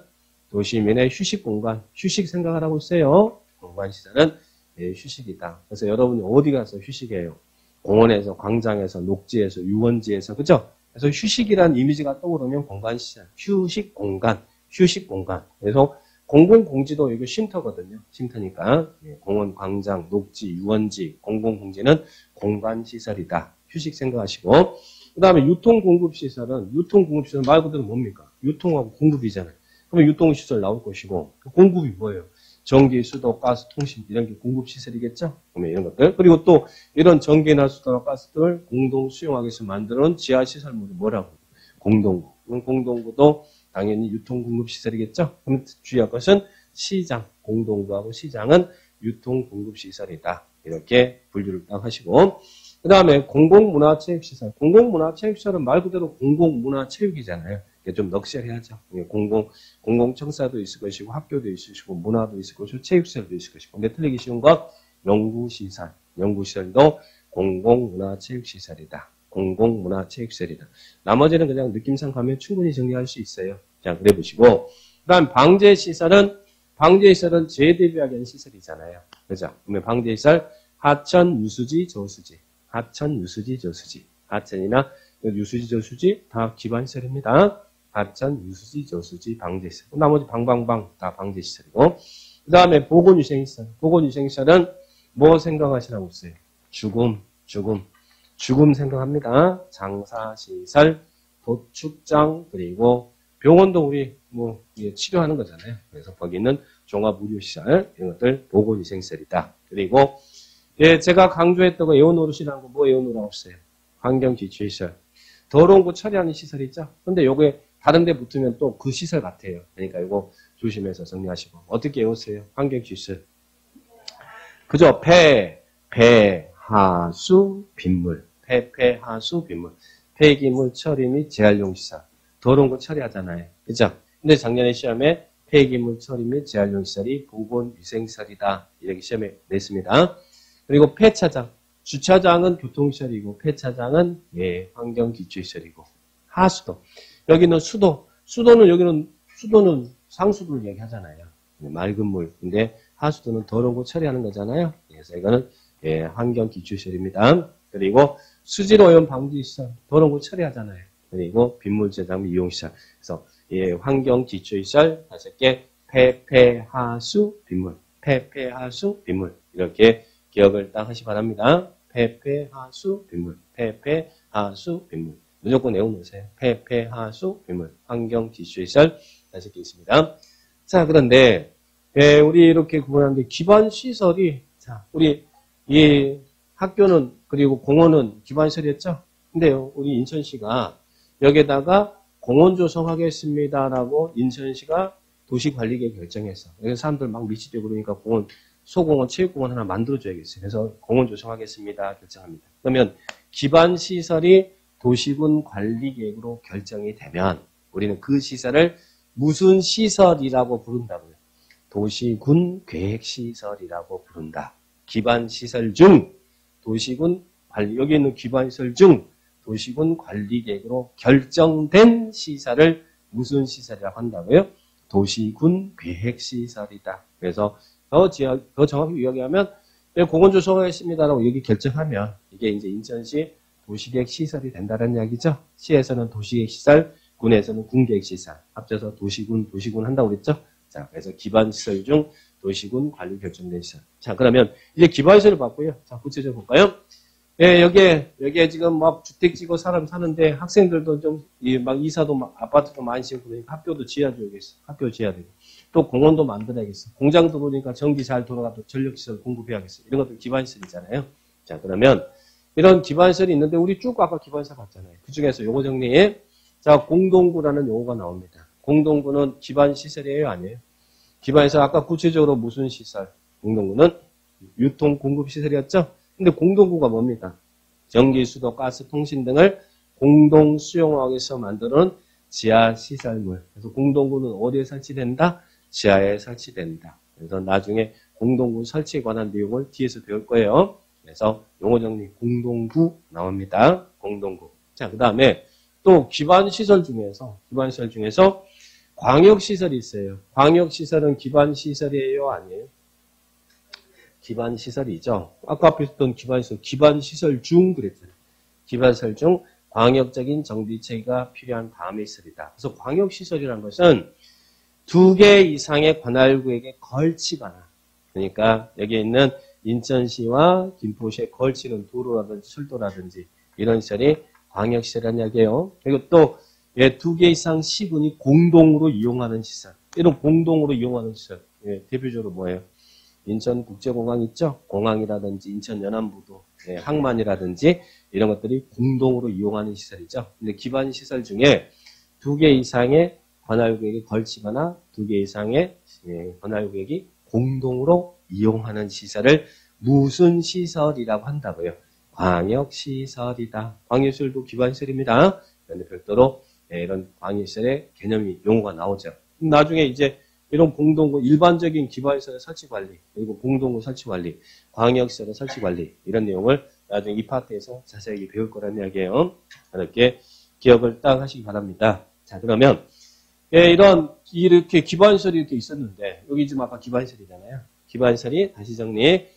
[SPEAKER 1] 도시민의 휴식 공간, 휴식 생각하라고 했어요. 공간시설은 휴식이다. 그래서 여러분이 어디 가서 휴식해요? 공원에서, 광장에서, 녹지에서, 유원지에서, 그죠? 그래서 휴식이라는 이미지가 떠오르면 공간시설, 휴식 공간, 휴식 공간. 그래서 공공공지도 이거 쉼터거든요. 쉼터니까 공원, 광장, 녹지, 유원지, 공공공지는 공간시설이다. 휴식 생각하시고. 그 다음에 유통공급시설은, 유통공급시설 말 그대로 뭡니까? 유통하고 공급이잖아요. 그러면 유통시설 나올 것이고, 공급이 뭐예요? 전기, 수도, 가스, 통신, 이런 게 공급시설이겠죠? 그러면 이런 것들. 그리고 또, 이런 전기나 수도나 가스들 공동 수용하기 위해서 만들어 놓은 지하시설물이 뭐라고? 공동구. 공동구도 당연히 유통공급시설이겠죠? 그럼 주의할 것은 시장, 공동구하고 시장은 유통공급시설이다. 이렇게 분류를 딱 하시고. 그 다음에 공공문화체육시설. 공공문화체육시설은 말 그대로 공공문화체육이잖아요. 좀 넉셔리하죠. 공공청사도 있을 것이고, 학교도 있을 것이고, 문화도 있을 것이고, 체육시설도 있을 것이고. 근데 틀리기 쉬운 건 연구시설. 연구시설도 공공문화체육시설이다. 공공문화체육시설이다. 나머지는 그냥 느낌상 가면 충분히 정리할 수 있어요. 자, 그래 보시고. 그 다음 방제시설은 재 대비하기 위한 시설이잖아요. 그죠? 그러면 방제시설, 하천, 유수지, 저수지. 하천, 유수지, 저수지. 하천이나 유수지, 저수지 다 기반시설입니다. 하천, 유수지, 저수지, 방제시설. 나머지 방방방 다 방제시설이고. 그 다음에 보건위생시설. 보건위생시설은 뭐 생각하시라고 했어요? 죽음 생각합니다. 장사시설, 도축장, 그리고 병원도 우리 치료하는 거잖아요. 그래서 거기는 종합의료시설, 이런 것들 보건위생시설이다. 그리고 제가 강조했던 거 에어노릇이라는 거 뭐 에어노릇 없어요? 환경기초시설. 더러운 거 처리하는 시설 있죠? 근데 요게 다른 데 붙으면 또 그 시설 같아요. 그러니까 이거 조심해서 정리하시고. 어떻게 외우세요? 환경기초시설. 그죠? 하수, 빗물. 하수, 빗물. 폐기물 처리 및 재활용 시설. 더러운 거 처리하잖아요. 그죠? 근데 작년에 시험에 폐기물 처리 및 재활용 시설이 보건위생시설이다. 이렇게 시험에 냈습니다. 그리고 폐차장. 주차장은 교통시설이고 폐차장은 환경기초시설이고. 하수도. 여기는 수도. 수도는 상수도를 얘기하잖아요. 맑은 물. 근데 하수도는 더러운 거 처리하는 거잖아요. 그래서 이거는 환경기초시설입니다. 그리고 수질오염 방지시설. 더러운 거 처리하잖아요. 그리고 빗물 저장 및 이용시설. 그래서 환경기초시설 5개. 폐하수, 빗물. 폐하수, 빗물. 이렇게 기억을 딱 하시 바랍니다. 폐하수, 빗물. 폐하수, 빗물. 무조건 외워놓으세요. 폐하수, 빗물. 환경기초시설 5개 있습니다. 자, 그런데 우리 이렇게 구분하는데 기반시설이 우리 이 학교는 그리고 공원은 기반시설이었죠? 근데요, 우리 인천시가 여기에다가 공원 조성하겠습니다라고 인천시가 도시관리계획 결정했어. 그래서 사람들 막 미치죠. 그러니까 공원, 소공원, 체육공원 하나 만들어줘야겠어요. 그래서 공원 조성하겠습니다. 결정합니다. 그러면 기반시설이 도시군 관리계획으로 결정이 되면 우리는 그 시설을 무슨 시설이라고 부른다고요? 도시군 계획시설이라고 부른다. 기반시설 중 도시군 관리, 여기 있는 기반시설 중 도시군 관리계획으로 결정된 시설을 무슨 시설이라고 한다고요? 도시군 계획시설이다. 그래서 더 정확히 이야기하면 공원조성을 했습니다라고 여기 결정하면 이게 이제 인천시 도시계획 시설이 된다는 이야기죠. 시에서는 도시계획 시설, 군에서는 군계획 시설 합쳐서 도시군 한다고 그랬죠. 자, 그래서 기반시설 중 도시군 관리 결정된 시설. 자, 그러면 이제 기반시설을 봤고요. 자, 구체적으로 볼까요? 예, 여기에 지금 막 주택 지고 사람 사는데 학생들도 좀, 막 이사도 막 아파트도 많이 지고 그러니까 학교도 지어줘야겠어. 학교 지어야 되고. 또 공원도 만들어야겠어. 공장 들어오니까 전기 잘 돌아가도 전력시설 공급해야겠어. 이런 것도 기반시설이잖아요. 자, 그러면 이런 기반시설이 있는데 우리 쭉 아까 기반시설 봤잖아요. 그 중에서 요거 정리해. 자, 공동구라는 용어가 나옵니다. 공동구는 기반시설이에요? 아니에요? 기반시설 아까 구체적으로 무슨 시설? 공동구는 유통 공급시설이었죠? 근데 공동구가 뭡니까? 전기, 수도, 가스, 통신 등을 공동 수용하기 위해서 만드는 지하시설물. 그래서 공동구는 어디에 설치된다? 지하에 설치된다. 그래서 나중에 공동구 설치에 관한 내용을 뒤에서 배울 거예요. 그래서 용어 정리 공동구 나옵니다. 공동구. 자, 그 다음에 또 기반시설 중에서 광역시설이 있어요. 광역시설은 기반시설이에요? 아니에요? 기반시설이죠. 아까 앞에 있었던 기반시설 중 그랬잖아요. 기반시설 중 광역적인 정비체계가 필요한 다음의 시설이다. 그래서 광역시설이라는 것은 2개 이상의 관할구역에 걸치거나, 그러니까 여기에 있는 인천시와 김포시에 걸치는 도로라든지 철도라든지 이런 시설이 광역시설이라는 이야기예요. 그리고 또 2개 이상 시군이 공동으로 이용하는 시설. 이런 공동으로 이용하는 시설. 대표적으로 뭐예요? 인천국제공항 있죠? 공항이라든지 인천연안부도, 항만이라든지 이런 것들이 공동으로 이용하는 시설이죠. 근데 기반시설 중에 2개 이상의 관할구역이 걸치거나 2개 이상의 관할구역이 공동으로 이용하는 시설을 무슨 시설이라고 한다고요? 광역시설이다. 광역시설도 기반시설입니다. 그런데 별도로 이런 광역시설의 개념이 용어가 나오죠. 나중에 이제 이런 공동구, 일반적인 기반시설의 설치관리, 그리고 공동구 설치관리, 광역시설의 설치관리 이런 내용을 나중에 이 파트에서 자세하게 배울 거라는 이야기예요. 이렇게 기억을 딱 하시기 바랍니다. 자, 그러면 이렇게 기반시설이 이렇게 있었는데 여기 지금 아까 기반시설이잖아요. 기반시설이 다시 정리,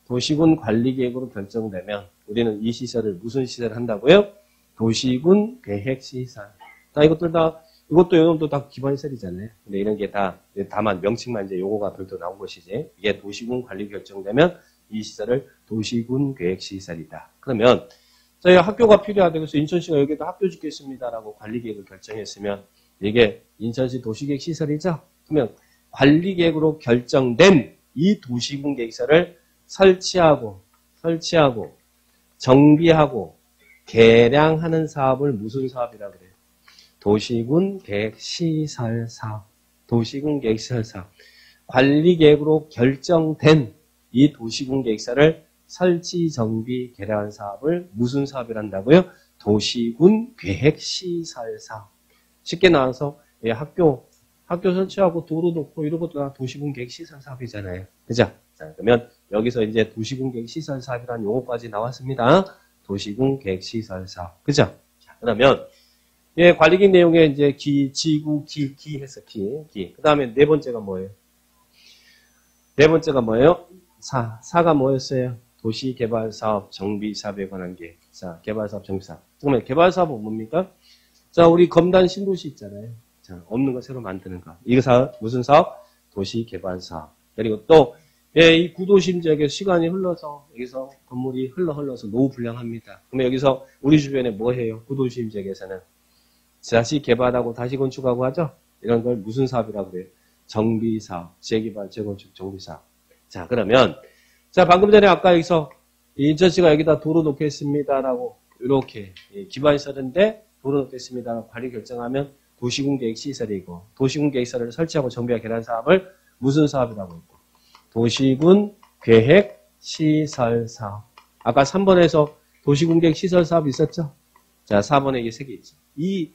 [SPEAKER 1] 도시군 관리계획으로 결정되면 우리는 이 시설을 무슨 시설을 한다고요? 도시군 계획시설. 자, 이것도 요놈도 다 기반시설이잖아요. 근데 이런 게 다만 명칭만 이제 요거가 별도 나온 것이지. 이게 도시군 관리 결정되면 이 시설을 도시군 계획시설이다. 그러면 저희 학교가 필요하다. 그래서 인천시가 여기다 학교 짓겠습니다라고 관리계획을 결정했으면 이게 인천시 도시계획시설이죠. 그러면 관리계획으로 결정된 이 도시군 계획시설을 설치하고 정비하고 개량하는 사업을 무슨 사업이라고 그래요? 도시군 계획시설 사업. 도시군 계획시설 사업. 관리계획으로 결정된 이 도시군 계획시설을 설치, 정비, 개량하는 사업을 무슨 사업이란다고요? 도시군 계획시설 사업. 쉽게 나와서 학교 설치하고 도로 놓고 이런 것도 다 도시군 계획시설 사업이잖아요. 그죠? 자, 그러면 여기서 이제 도시군 계획시설 사업이라는 용어까지 나왔습니다. 도시군 계획시설 사업. 그죠? 자, 그러면 관리계획 내용에 이제 지구, 해서 기. 그 다음에 네 번째가 뭐예요? 사가 뭐였어요? 도시개발사업, 정비사업에 관한 계획. 자, 개발사업, 정비사업. 그러면 개발사업은 뭡니까? 자, 우리 검단 신도시 있잖아요. 자, 없는 거 새로 만드는 거. 이거 사업, 무슨 사업? 도시개발사업. 그리고 또, 이 구도심 지역에 시간이 흘러서, 여기서 건물이 흘러서 노후 불량합니다. 그러면 여기서 우리 주변에 뭐 해요? 구도심 지역에서는. 다시 개발하고 다시 건축하고 하죠? 이런 걸 무슨 사업이라고 그래요? 정비사업, 재개발, 재건축, 정비사업. 자, 그러면, 자, 방금 전에 아까 여기서 인천시가 여기다 도로 놓겠습니다라고, 이렇게, 기반시설인데 도로 놓겠습니다라고 관리 결정하면 도시군 계획시설이고, 도시군 계획시설을 설치하고 정비와 개량 사업을 무슨 사업이라고 했고, 도시군 계획시설 사업. 아까 3번에서 도시군 계획시설 사업이 있었죠? 자, 4번에 이게 3개 있죠. 이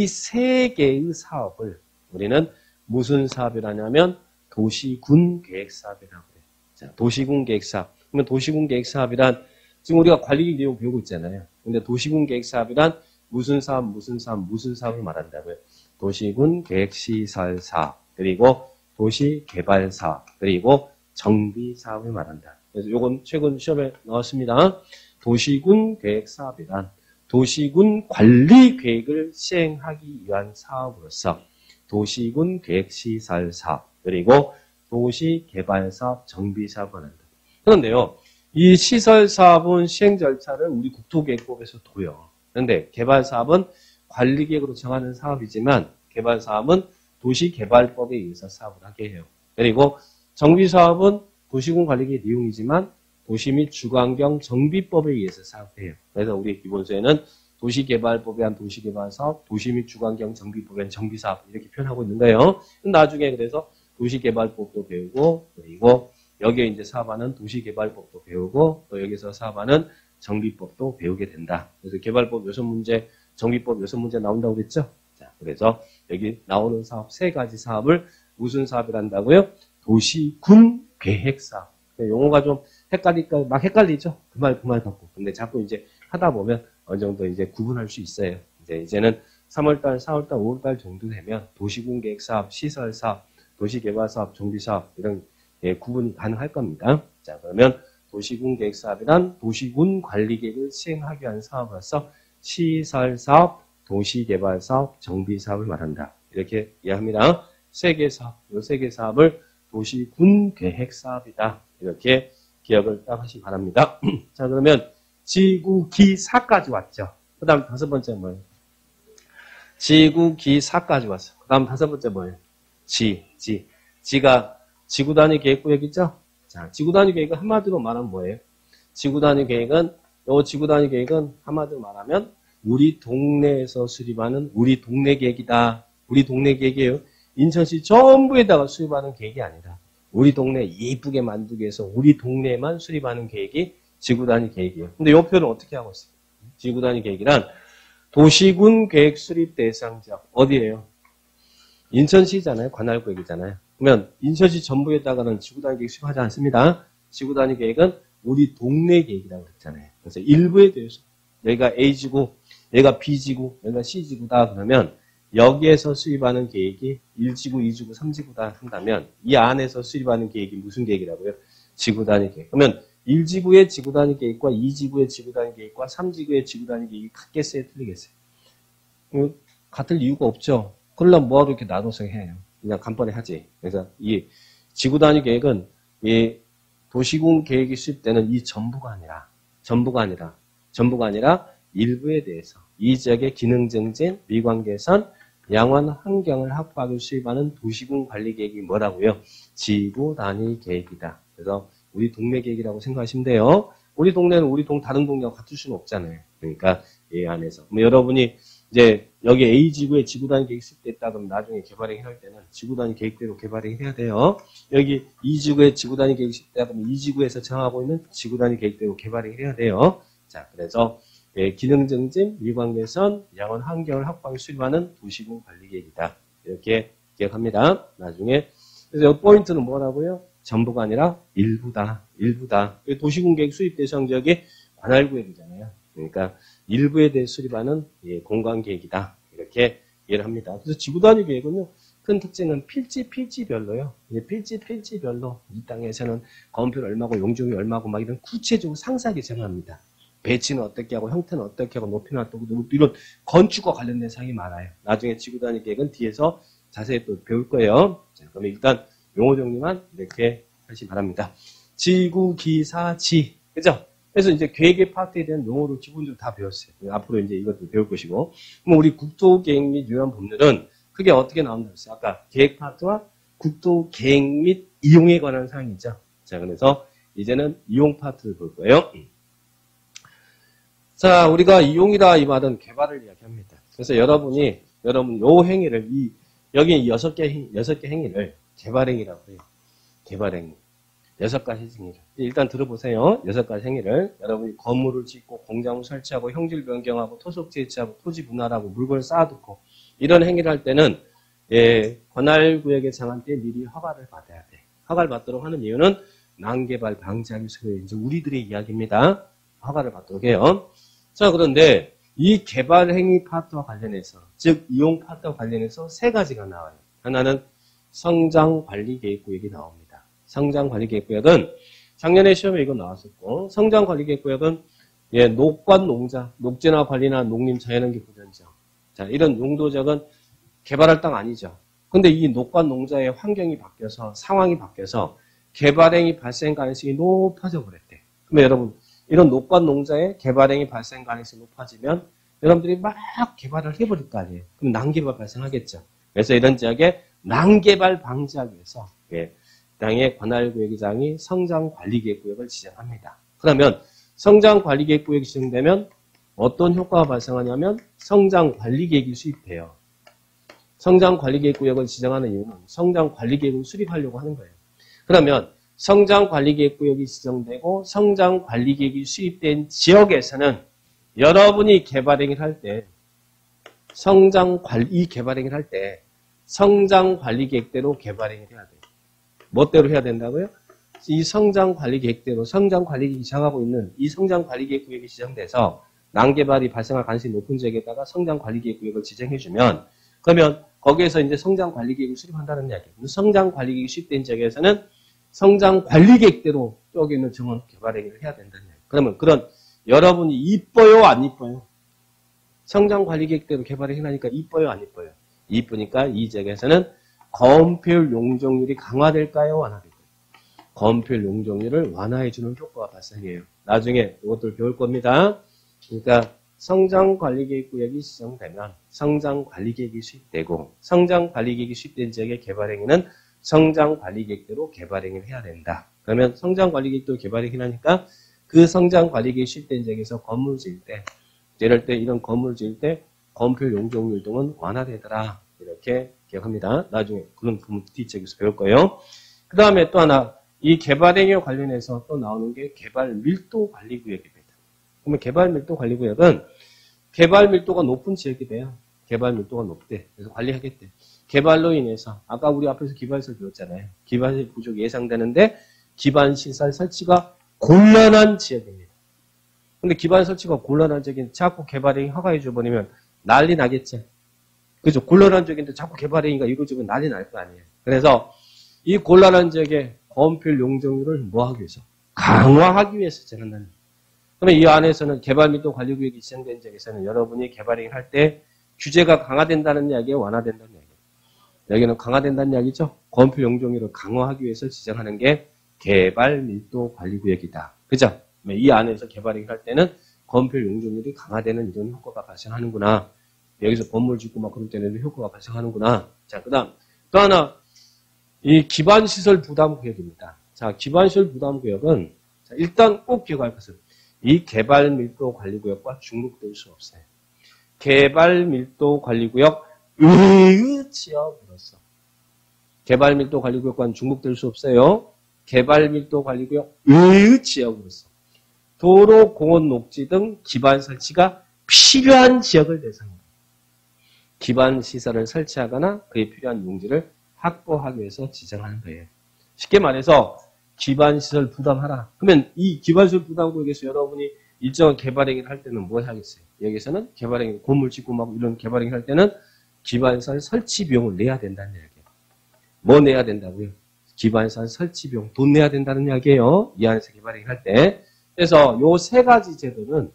[SPEAKER 1] 3개의 사업을 우리는 무슨 사업이라냐면 도시군 계획사업이라고 해요. 자, 도시군 계획사업. 그러면 도시군 계획사업이란 지금 우리가 관리 내용 배우고 있잖아요. 근데 도시군 계획사업이란 무슨 사업, 무슨 사업, 무슨 사업을 말한다고요? 도시군 계획시설 사업, 그리고 도시개발 사업, 그리고 정비 사업을 말한다. 그래서 요건 최근 시험에 나왔습니다. 도시군 계획 사업이란 도시군 관리 계획을 시행하기 위한 사업으로서 도시군 계획시설 사업, 그리고 도시개발 사업, 정비 사업을 한다. 그런데요, 이 시설 사업은 시행 절차를 우리 국토계획법에서 둬요. 그런데 개발 사업은 관리 계획으로 정하는 사업이지만 개발 사업은 도시개발법에 의해서 사업을 하게 해요. 그리고 정비 사업은 도시군 관리계획 내용이지만 도시 및 주거환경 정비법에 의해서 사업해요. 그래서 우리 기본서에는 도시개발법에 의한 도시개발사업, 도시 및 주거환경 정비법에 의한 정비사업 이렇게 표현하고 있는 거예요. 나중에 그래서 도시개발법도 배우고 그리고 여기에 이제 사업하는 도시개발법도 배우고 또 여기서 사업하는 정비법도 배우게 된다. 그래서 개발법 6문제, 정비법 6문제 나온다고 그랬죠? 자, 그래서 여기 나오는 사업 3가지 사업을 무슨 사업을 한다고요? 도시군 계획사업. 용어가 좀 헷갈리니까 막 헷갈리죠? 그 말 갖고. 근데 자꾸 이제 하다 보면 어느 정도 이제 구분할 수 있어요. 이제는 3월달, 4월달, 5월달 정도 되면 도시군 계획사업, 시설사업, 도시개발사업, 정비사업 이런 구분이 가능할 겁니다. 자, 그러면 도시군 계획사업이란 도시군 관리계획을 시행하기 위한 사업으로서 시설사업, 도시개발사업, 정비사업을 말한다. 이렇게 이해합니다. 3개 사업, 이 3개 사업을 도시군 계획사업이다. 이렇게 기억을 딱 하시기 바랍니다. 자, 그러면 지구기사까지 왔죠. 그 다음 5번째 뭐예요? 지구기사까지 왔어. 그 다음 5번째 뭐예요? 지가 지구단위 계획구역이죠? 자, 지구단위 계획은 한마디로 말하면 뭐예요? 지구단위 계획은 한마디로 말하면 우리 동네에서 수립하는 우리 동네 계획이다. 우리 동네 계획이에요. 인천시 전부에다가 수립하는 계획이 아니라 우리 동네 예쁘게 만들기 위해서 우리 동네에만 수립하는 계획이 지구단위 계획이에요. 근데 이 표현을 어떻게 하고 있어요? 지구단위 계획이란 도시군 계획 수립 대상 지역 어디예요? 인천시잖아요. 관할구역이잖아요. 그러면 인천시 전부에다가는 지구단위 계획 수립하지 않습니다. 지구단위 계획은 우리 동네 계획이라고 그랬잖아요. 그래서 일부에 대해서 여기가 A지구, 여기가 B지구, 여기가 C지구다 그러면 여기에서 수립하는 계획이 1지구, 2지구, 3지구다 한다면 이 안에서 수립하는 계획이 무슨 계획이라고요? 지구단위 계획. 그러면 1지구의 지구단위 계획과 2지구의 지구단위 계획과 3지구의 지구단위 계획이 같겠어요? 틀리겠어요? 같을 이유가 없죠. 그러려면 뭐하러 이렇게 나눠서 해요? 그냥 간번에 하지. 그래서 이 지구단위 계획은 이 도시군 계획이 수립되는 이 전부가 아니라 일부에 대해서 이 지역의 기능 증진, 미관 개선, 양원 환경을 확보하기 수립하는 도시군 관리 계획이 뭐라고요? 지구 단위 계획이다. 그래서 우리 동네 계획이라고 생각하시면 돼요. 우리 동네는 다른 동네와 같을 수는 없잖아요. 그러니까 이 안에서. 여러분이 이제 여기 A지구에 지구 단위 계획이 수립됐다 그러면 나중에 개발행 할 때는 지구 단위 계획대로 개발행 해야 돼요. 여기 E지구에 지구 단위 계획이 수립됐다 그러면 E지구에서 정하고 있는 지구 단위 계획대로 개발행 해야 돼요. 자, 그래서 기능 증진, 미관 개선, 양원 환경을 확보하기 수립하는 도시군 관리 계획이다. 이렇게 기억합니다. 나중에. 그래서 이 포인트는 뭐라고요? 전부가 아니라 일부다. 도시군 계획 수립 대상 지역의 관할구역이잖아요. 그러니까 일부에 대해 수립하는 공간 계획이다. 이렇게 이해를 합니다. 그래서 지구 단위 계획은요. 큰 특징은 필지별로요. 필지별로 이 땅에서는 건폐율 얼마고 용적이 얼마고 막 이런 구체적으로 상세하게 정합니다. 배치는 어떻게 하고 형태는 어떻게 하고 높이는 어떻게 하고 이런 건축과 관련된 사항이 많아요. 나중에 지구 단위 계획은 뒤에서 자세히 또 배울 거예요. 자, 그러면 일단 용어 정리만 이렇게 하시기 바랍니다. 지구기사지, 그죠? 그래서 이제 계획의 파트에 대한 용어를 기본적으로 다 배웠어요. 앞으로 이제 이것도 배울 것이고. 그럼 우리 국토계획 및 유한 법률은 크게 어떻게 나온다고 했어요? 아까 계획 파트와 국토계획 및 이용에 관한 사항이죠. 자, 그래서 이제는 이용 파트를 볼 거예요. 자, 우리가 이용이라 이 말은 개발을 이야기합니다. 그래서 여러분 요 행위를 여기 6개 행위를 개발행위라고 해요. 개발행위. 6가지 행위를. 일단 들어보세요. 6가지 행위를. 여러분이 건물을 짓고 공장을 설치하고 형질 변경하고 토속 채취하고 토지 분할하고 물건을 쌓아두고 이런 행위를 할 때는 관할구역에 정할 때 미리 허가를 받아야 돼. 허가를 받도록 하는 이유는 난개발 방지하기 위해서 이제 우리들의 이야기입니다. 허가를 받도록 해요. 자, 그런데 이 개발 행위 파트와 관련해서, 즉 이용 파트와 관련해서 세 가지가 나와요. 하나는 성장관리계획구역이 나옵니다. 성장관리계획구역은 작년에 시험에 이거 나왔었고, 성장관리계획구역은 녹관 농자, 녹지나 관리나 농림 자연환경 보전지역. 자, 이런 용도적은 개발할 땅 아니죠. 근데 이 녹관 농자의 환경이 바뀌어서, 상황이 바뀌어서 개발행위 발생 가능성이 높아져 버렸대. 그러면 여러분, 이런 녹관 농자의 개발행위 발생 가능성이 높아지면 여러분들이 막 개발을 해버릴 거 아니에요. 그럼 난개발 발생하겠죠. 그래서 이런 지역에 난개발 방지하기 위해서 땅의 관할구역장이 성장관리계획구역을 지정합니다. 그러면 성장관리계획구역이 지정되면 어떤 효과가 발생하냐면 성장관리계획이 수립돼요. 성장관리계획구역을 지정하는 이유는 성장관리계획을 수립하려고 하는 거예요. 그러면 성장관리계획구역이 지정되고 성장관리계획이 수립된 지역에서는 여러분이 개발행위를 할 때 이 개발행위를 할 때 성장관리계획대로 개발행위를 해야 돼요. 뭐대로 해야 된다고요? 이 성장관리계획대로 성장관리계획이 지정하고 있는 이 성장관리계획구역이 지정돼서 난개발이 발생할 가능성이 높은 지역에다가 성장관리계획구역을 지정해주면 그러면 거기에서 이제 성장관리계획을 수립한다는 이야기예요. 성장관리계획이 수립된 지역에서는 성장관리계획대로 여기 있는 정원 개발행위를 해야 된다는 이야기예요. 그러면 그런 여러분이 이뻐요, 안 이뻐요? 성장관리계획대로 개발행위 하니까 이뻐요, 안 이뻐요? 이쁘니까 이 지역에서는 건폐율 용적률이 강화될까요, 완화될까요? 건폐율 용적률을 완화해주는 효과가 발생해요. 나중에 이것들 배울 겁니다. 그러니까 성장관리계획구역이 지정되면 성장관리계획이 수립되고 성장관리계획이 수립된 지역의 개발행위는 성장관리계획대로 개발행위를 해야 된다. 그러면 성장관리계획대로 개발행위를 하니까 그 성장관리계획이 수립된 지역에서 건물 지을 때 이럴 때 이런 건물 지을 때 건폐율 용적률 등은 완화되더라. 이렇게 기억합니다. 나중에 그런 부분 뒷책에서 배울 거예요. 그 다음에 또 하나 이 개발행위와 관련해서 또 나오는 게 개발밀도관리구역입니다. 그러면 개발밀도관리구역은 개발밀도가 높은 지역이 돼요. 개발밀도가 높대. 그래서 관리하겠대. 개발로 인해서 아까 우리 앞에서 기반시설 배웠잖아요. 기반시설 부족이 예상되는데 기반시설 설치가 곤란한 지역입니다. 근데 기반 설치가 곤란한 지역인데 자꾸 개발행위 허가해 줘버리면 난리 나겠죠. 그죠? 곤란한 지역인데 자꾸 개발행위가 이루어지면 난리 날 거 아니에요. 그래서 이 곤란한 지역의 건폐율 용적률을 뭐 하기 위해서? 강화하기 위해서 제한하는. 그러면 이 안에서는 개발밀도관리구역이 지정된 지역에서는 여러분이 개발행위를 할 때 규제가 강화된다는 이야기예요? 완화된다는 이야기예요? 여기는 강화된다는 이야기죠? 건폐율 용적률을 강화하기 위해서 지정하는 게 개발밀도관리구역이다. 그죠? 이 안에서 개발행위를 할 때는 건폐율 용적률이 강화되는 이런 효과가 발생하는구나. 여기서 건물 짓고 막 그럴 때는 효과가 발생하는구나. 자, 그 다음 또 하나 이 기반시설 부담구역입니다. 자, 기반시설 부담구역은 자, 일단 꼭 기억할 것은 이 개발밀도관리구역과 중복될 수 없어요. 개발밀도관리구역 의의 지역으로서 개발밀도관리구역과는 중복될 수 없어요. 개발밀도관리구역 의의 지역으로서 도로, 공원, 녹지 등 기반 설치가 필요한 지역을 대상으로 기반 시설을 설치하거나 그에 필요한 용지를 확보하기 위해서 지정하는 거예요. 쉽게 말해서 기반 시설 부담하라. 그러면 이 기반 시설 부담구역에서 여러분이 일정한 개발행위를 할 때는 뭘 하겠어요? 여기서는 개발행위, 건물 짓고 막 이런 개발행위를 할 때는 기반시설 설치 비용을 내야 된다는 이야기예요. 뭐 내야 된다고요? 기반시설 설치 비용 돈 내야 된다는 이야기예요. 이 안에서 개발행위를 할 때. 그래서 요 세 가지 제도는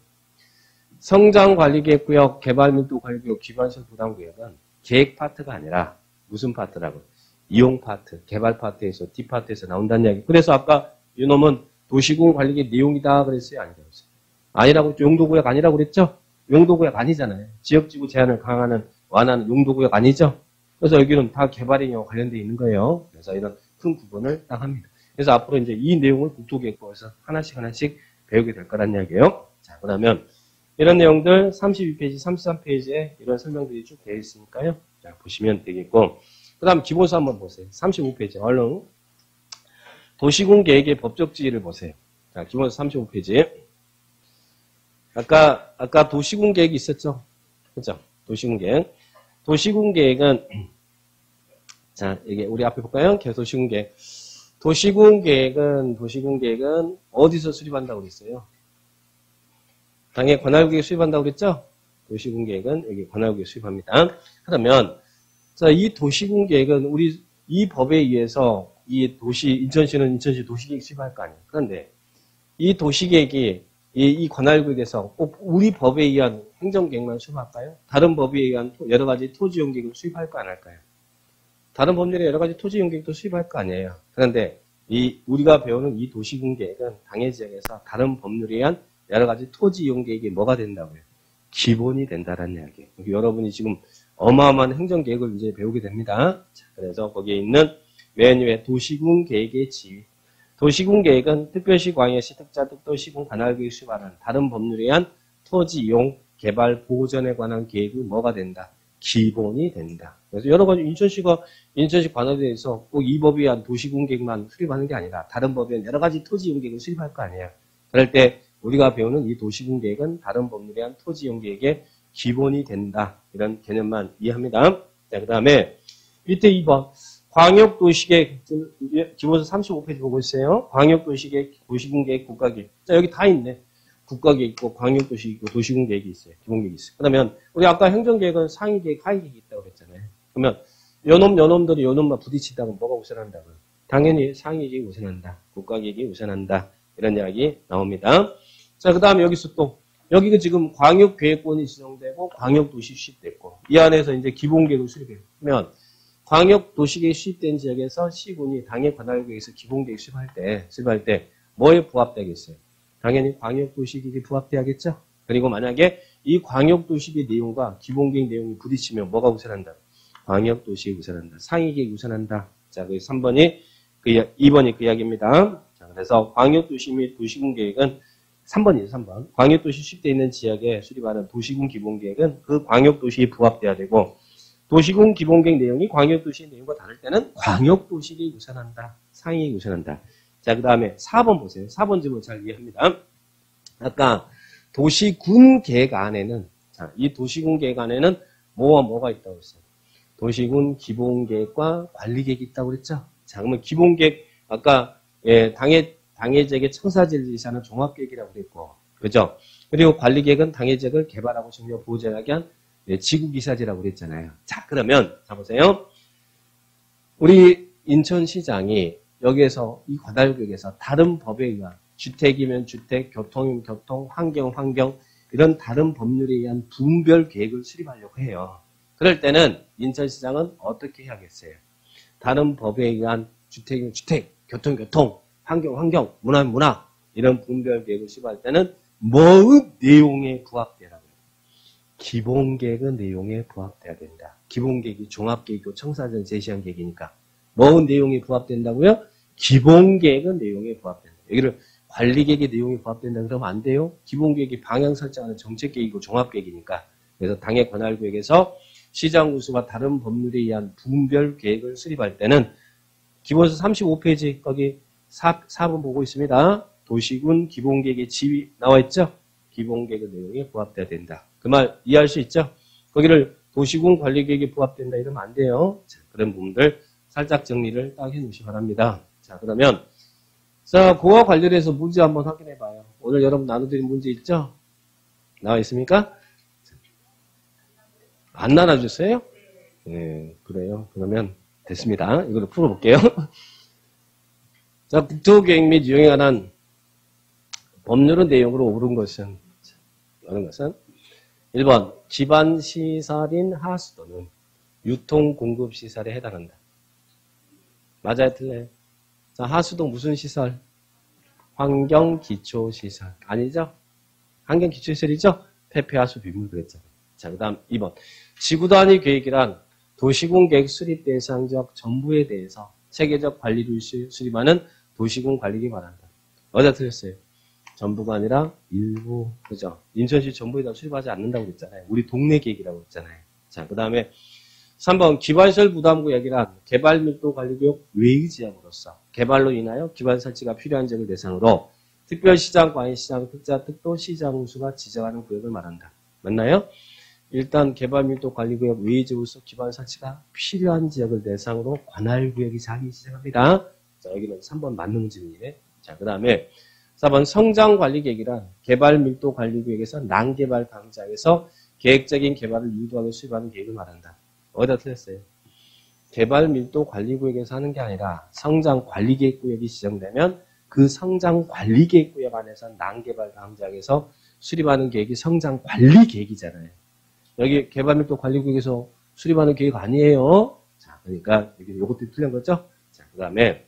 [SPEAKER 1] 성장관리계획구역, 개발밀도관리구역, 기반시설 부담구역은 계획 파트가 아니라 무슨 파트라고? 이용 파트, 개발 파트에서 D파트에서 나온다는 이야기. 그래서 아까 이놈은 도시공관리계획 내용이다 그랬어요? 아니라고 했어요? 아니라고 용도구역 아니라고 그랬죠? 용도구역 아니잖아요. 지역지구 제한을 강화하는 완화하는 용도구역 아니죠? 그래서 여기는 다 개발행위와 관련되어 있는 거예요. 그래서 이런 큰 구분을 딱 합니다. 그래서 앞으로 이제 이 내용을 국토계획부에서 하나씩 배우게 될 거란 이야기예요. 자, 그러면 이런 내용들 32페이지, 33페이지에 이런 설명들이 쭉 되어 있으니까요. 자, 보시면 되겠고. 그 다음 기본서 한번 보세요. 35페이지. 얼른. 도시군계획의 법적 지위를 보세요. 자, 기본서 35페이지. 아까 도시군계획이 있었죠? 그죠? 도시군계획. 도시군계획은 자, 이게 우리 앞에 볼까요? 개도시군계획. 도시군계획은 어디서 수립한다고 그랬어요? 당연히 관할구에 수립한다고 그랬죠? 도시군계획은 여기 관할구에 수립합니다. 그러면 자, 이 도시군계획은 우리 이 법에 의해서 이 인천시는 인천시 도시계획 수립할 거 아니에요. 그런데 이 도시계획이 이 관할구에서 꼭 우리 법에 의한 행정계획만 수립할까요? 다른 법에 의한 여러 가지 토지용계획을 수립할 거 안 할까요? 다른 법률에 여러 가지 토지용계획도 수립할 거 아니에요. 그런데 우리가 배우는 이 도시군계획은 당해 지역에서 다른 법률에 의한 여러 가지 토지이용계획이 뭐가 된다고요? 기본이 된다라는 이야기예요. 여러분이 지금 어마어마한 행정계획을 이제 배우게 됩니다. 자, 그래서 거기에 있는 맨 위에 도시군계획의 지위. 도시군계획은 특별시, 광역시, 특자, 특도시군, 관할구에 수립하는 다른 법률에 의한 토지이용, 개발, 보전에 관한 계획이 뭐가 된다? 기본이 된다. 그래서 여러 가지 인천시 관할에 대해서 꼭 이 법에 의한 도시군계획만 수립하는 게 아니라 다른 법에 의한 여러 가지 토지이용계획을 수립할 거 아니에요. 그럴 때 우리가 배우는 이 도시군계획은 다른 법률에 의한 토지이용계획의 기본이 된다. 이런 개념만 이해합니다. 자, 그 다음에 밑에 2번 광역도시계획 기본서 35페이지 보고 있어요. 광역도시계획, 도시군계획, 국가계획. 자, 여기 다 있네. 국가계획 있고 광역도시 있고 도시군계획이 있어요. 기본계획이 있어요. 그러면 우리 아까 행정계획은 상위계획, 하위계획이 있다고 그랬잖아요. 그러면 요놈들이 요놈만 부딪히다가 뭐가 우선한다고요? 당연히 상위계획이 우선한다. 국가계획이 우선한다. 이런 이야기 나옵니다. 자, 그 다음에 여기서 또 여기가 지금 광역계획권이 지정되고 광역도시 수립됐고 이 안에서 이제 기본계획을 수립하면 광역도시계획 수립된 지역에서 시군이 당해 관할구에서 기본계획 수립할 때 뭐에 부합되겠어요? 당연히 광역도시계획이 부합돼야겠죠? 그리고 만약에 이 광역도시계획 내용과 기본계획 내용이 부딪히면 뭐가 우선한다? 광역도시계획이 우선한다. 상위계획이 우선한다. 자, 그 3번이 2번이 그 이야기입니다. 자, 그래서 광역도시 및 도시군계획은 3번이에요, 3번. 광역도시 수립되어 있는 지역에 수립하는 도시군 기본계획은 그 광역도시에 부합돼야 되고 도시군 기본계획 내용이 광역도시 내용과 다를 때는 광역도시계획이 우선한다. 상위계획이 우선한다. 자, 그 다음에 4번 보세요. 4번 질문 잘 이해합니다. 아까 도시군 계획 안에는, 자, 이 도시군 계획 안에는 뭐와 뭐가 있다고 했어요? 도시군 기본계획과 관리계획이 있다고 그랬죠? 자, 그러면 기본계획, 아까, 당해 지역의 청사지를 지시하는 종합계획이라고 그랬고, 그죠? 그리고 관리계획은 당해 지역을 개발하고 정력 보존하게 한 지구기사지라고 그랬잖아요. 자, 그러면, 자, 보세요. 우리 인천시장이 여기에서 이 관할구역에서 다른 법에 의한 주택이면 주택, 교통이면 교통, 환경 이런 다른 법률에 의한 분별 계획을 수립하려고 해요. 그럴 때는 인천시장은 어떻게 해야겠어요? 다른 법에 의한 주택이면 주택, 교통, 환경, 문화 이런 분별 계획을 수립할 때는 뭐의 내용에 부합되라고요? 기본계획의 내용에 부합돼야 된다. 기본계획이 종합계획이고 청사전 제시한 계획이니까 뭐의 내용에 부합된다고요? 기본계획의 내용에 부합된다. 여기를 관리계획의 내용에 부합된다 그러면 안 돼요. 기본계획이 방향 설정하는 정책계획이고 종합계획이니까. 그래서 당해 관할구역에서 시장구수와 다른 법률에 의한 분별 계획을 수립할 때는 기본서 35페이지 거기 4번 보고 있습니다. 도시군 기본계획의 지위 나와 있죠? 기본계획의 내용에 부합돼야 된다. 그 말 이해할 수 있죠? 거기를 도시군 관리계획에 부합된다 이러면 안 돼요. 자, 그런 부분들 살짝 정리를 딱 해주시기 바랍니다. 자, 그러면 자, 그와 관련해서 문제 한번 확인해 봐요. 오늘 여러분 나눠드린 문제 있죠? 나와 있습니까? 안 나눠주세요? 네, 그래요. 그러면 됐습니다. 이걸로 풀어볼게요. 자, 국토계획 및 이용에 관한 법률의 내용으로 옳은 것은 1번 기반시설인 하수도는 유통공급시설에 해당한다. 맞아요? 틀려요? 자, 하수도 무슨 시설? 환경기초시설. 아니죠? 환경기초시설이죠? 폐폐하수 비물 그랬잖아요. 자, 그 다음 2번. 지구단위 계획이란 도시군 계획 수립 대상적 전부에 대해서 체계적 관리를 수립하는 도시군 관리를 말한다. 어디다 틀렸어요? 전부가 아니라 일부, 그죠? 인천시 전부에다 수립하지 않는다고 그랬잖아요. 우리 동네 계획이라고 그랬잖아요. 자, 그 다음에 3번 기반시설 부담구 계획이란 개발밀도 관리구역 외의 지역으로서 개발로 인하여 기반 설치가 필요한 지역을 대상으로 특별시장, 광역시장, 특자, 특도, 시장 우수가 지정하는 구역을 말한다. 맞나요? 일단 개발밀도관리구역 외지우수 기반 설치가 필요한 지역을 대상으로 관할구역이 자기 시작합니다. 자, 여기는 3번 맞는 문제입니다. 자, 그 다음에 4번 성장관리계획이란 개발밀도관리구역에서 난개발 방지하에서 계획적인 개발을 유도하게 수립하는 계획을 말한다. 어디다 틀렸어요? 개발밀도관리구역에서 하는 게 아니라 성장관리계획구역이 지정되면 그 성장관리계획구역 안에서 난개발 방지하에서 수립하는 계획이 성장관리계획이잖아요. 여기 개발밀도관리구역에서 수립하는 계획 아니에요. 자, 그러니까 여기 요것도 틀린 거죠? 자, 그 다음에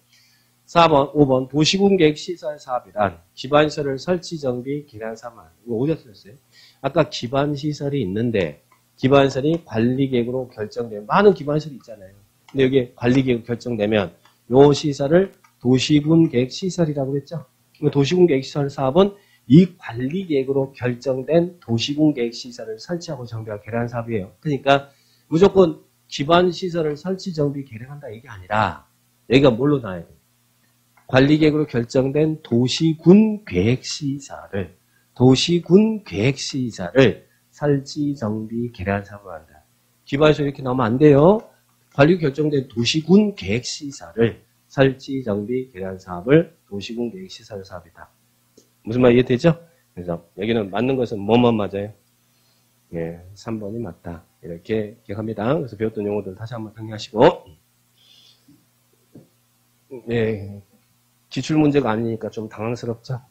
[SPEAKER 1] 4번, 5번 도시군계획 시설 사업이란 기반시설을 설치, 정비, 개량 사업. 이거 어디다 틀렸어요? 아까 기반시설이 있는데 기반시설이 관리계획으로 결정되면 많은 기반시설이 있잖아요. 근데 여기 관리계획 결정되면 요 시설을 도시군계획 시설이라고 그랬죠? 도시군계획 시설 사업은 이 관리계획으로 결정된 도시군계획 시설을 설치하고 정비하고 개량한 사업이에요. 그러니까 무조건 기반시설을 설치, 정비, 개량한다 이게 아니라 여기가 뭘로 나와야 돼요? 관리계획으로 결정된 도시군계획시설을 설치, 정비, 개량 사업을 한다. 기반시설 이렇게 나오면 안 돼요. 관리 결정된 도시군계획시설을 설치, 정비, 개량 사업을 도시군계획시설 사업이다. 무슨 말 이해되죠? 그래서 여기는 맞는 것은 뭐만 맞아요? 예, 3번이 맞다. 이렇게 기억합니다. 그래서 배웠던 용어들 다시 한번 정리하시고 예, 기출문제가 아니니까 좀 당황스럽죠?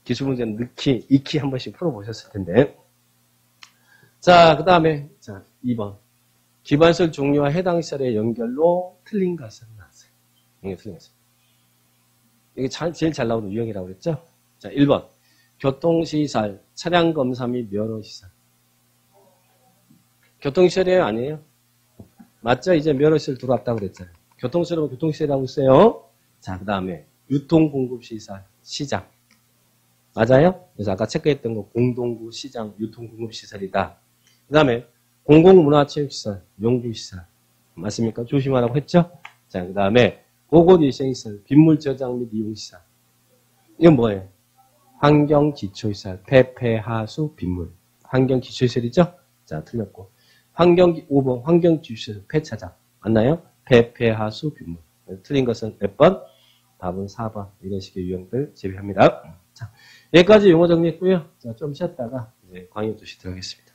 [SPEAKER 1] 기출문제는 익히 한 번씩 풀어보셨을 텐데. 자, 그 다음에, 자, 2번. 기반시설 종류와 해당 시설의 연결로 틀린 것은 나왔어요. 이게 틀린 것은. 이게 제일 잘 나오는 유형이라고 그랬죠? 자, 1번. 교통시설, 차량검사 및 면허시설. 교통시설이에요? 아니에요? 맞죠? 이제 면허시설 들어왔다고 그랬잖아요. 교통시설은 교통시설이라고 했어요. 자, 그 다음에 유통공급시설, 시장. 맞아요? 그래서 아까 체크했던 거 공동구, 시장, 유통공급시설이다. 그 다음에 공공문화체육시설, 연구시설. 맞습니까? 조심하라고 했죠? 자, 그 다음에 보건위생시설, 빗물 저장 및 이용시설. 이건 뭐예요? 환경기초시설, 폐, 하수, 빗물. 환경기초시설이죠? 자, 틀렸고. 5번 환경기초시설, 폐차장. 맞나요? 폐, 하수, 빗물. 틀린 것은 몇 번? 답은 4번. 이런 식의 유형들 제외합니다. 자, 여기까지 용어 정리했고요. 자, 좀 쉬었다가 이제 강의 2시 들어가겠습니다.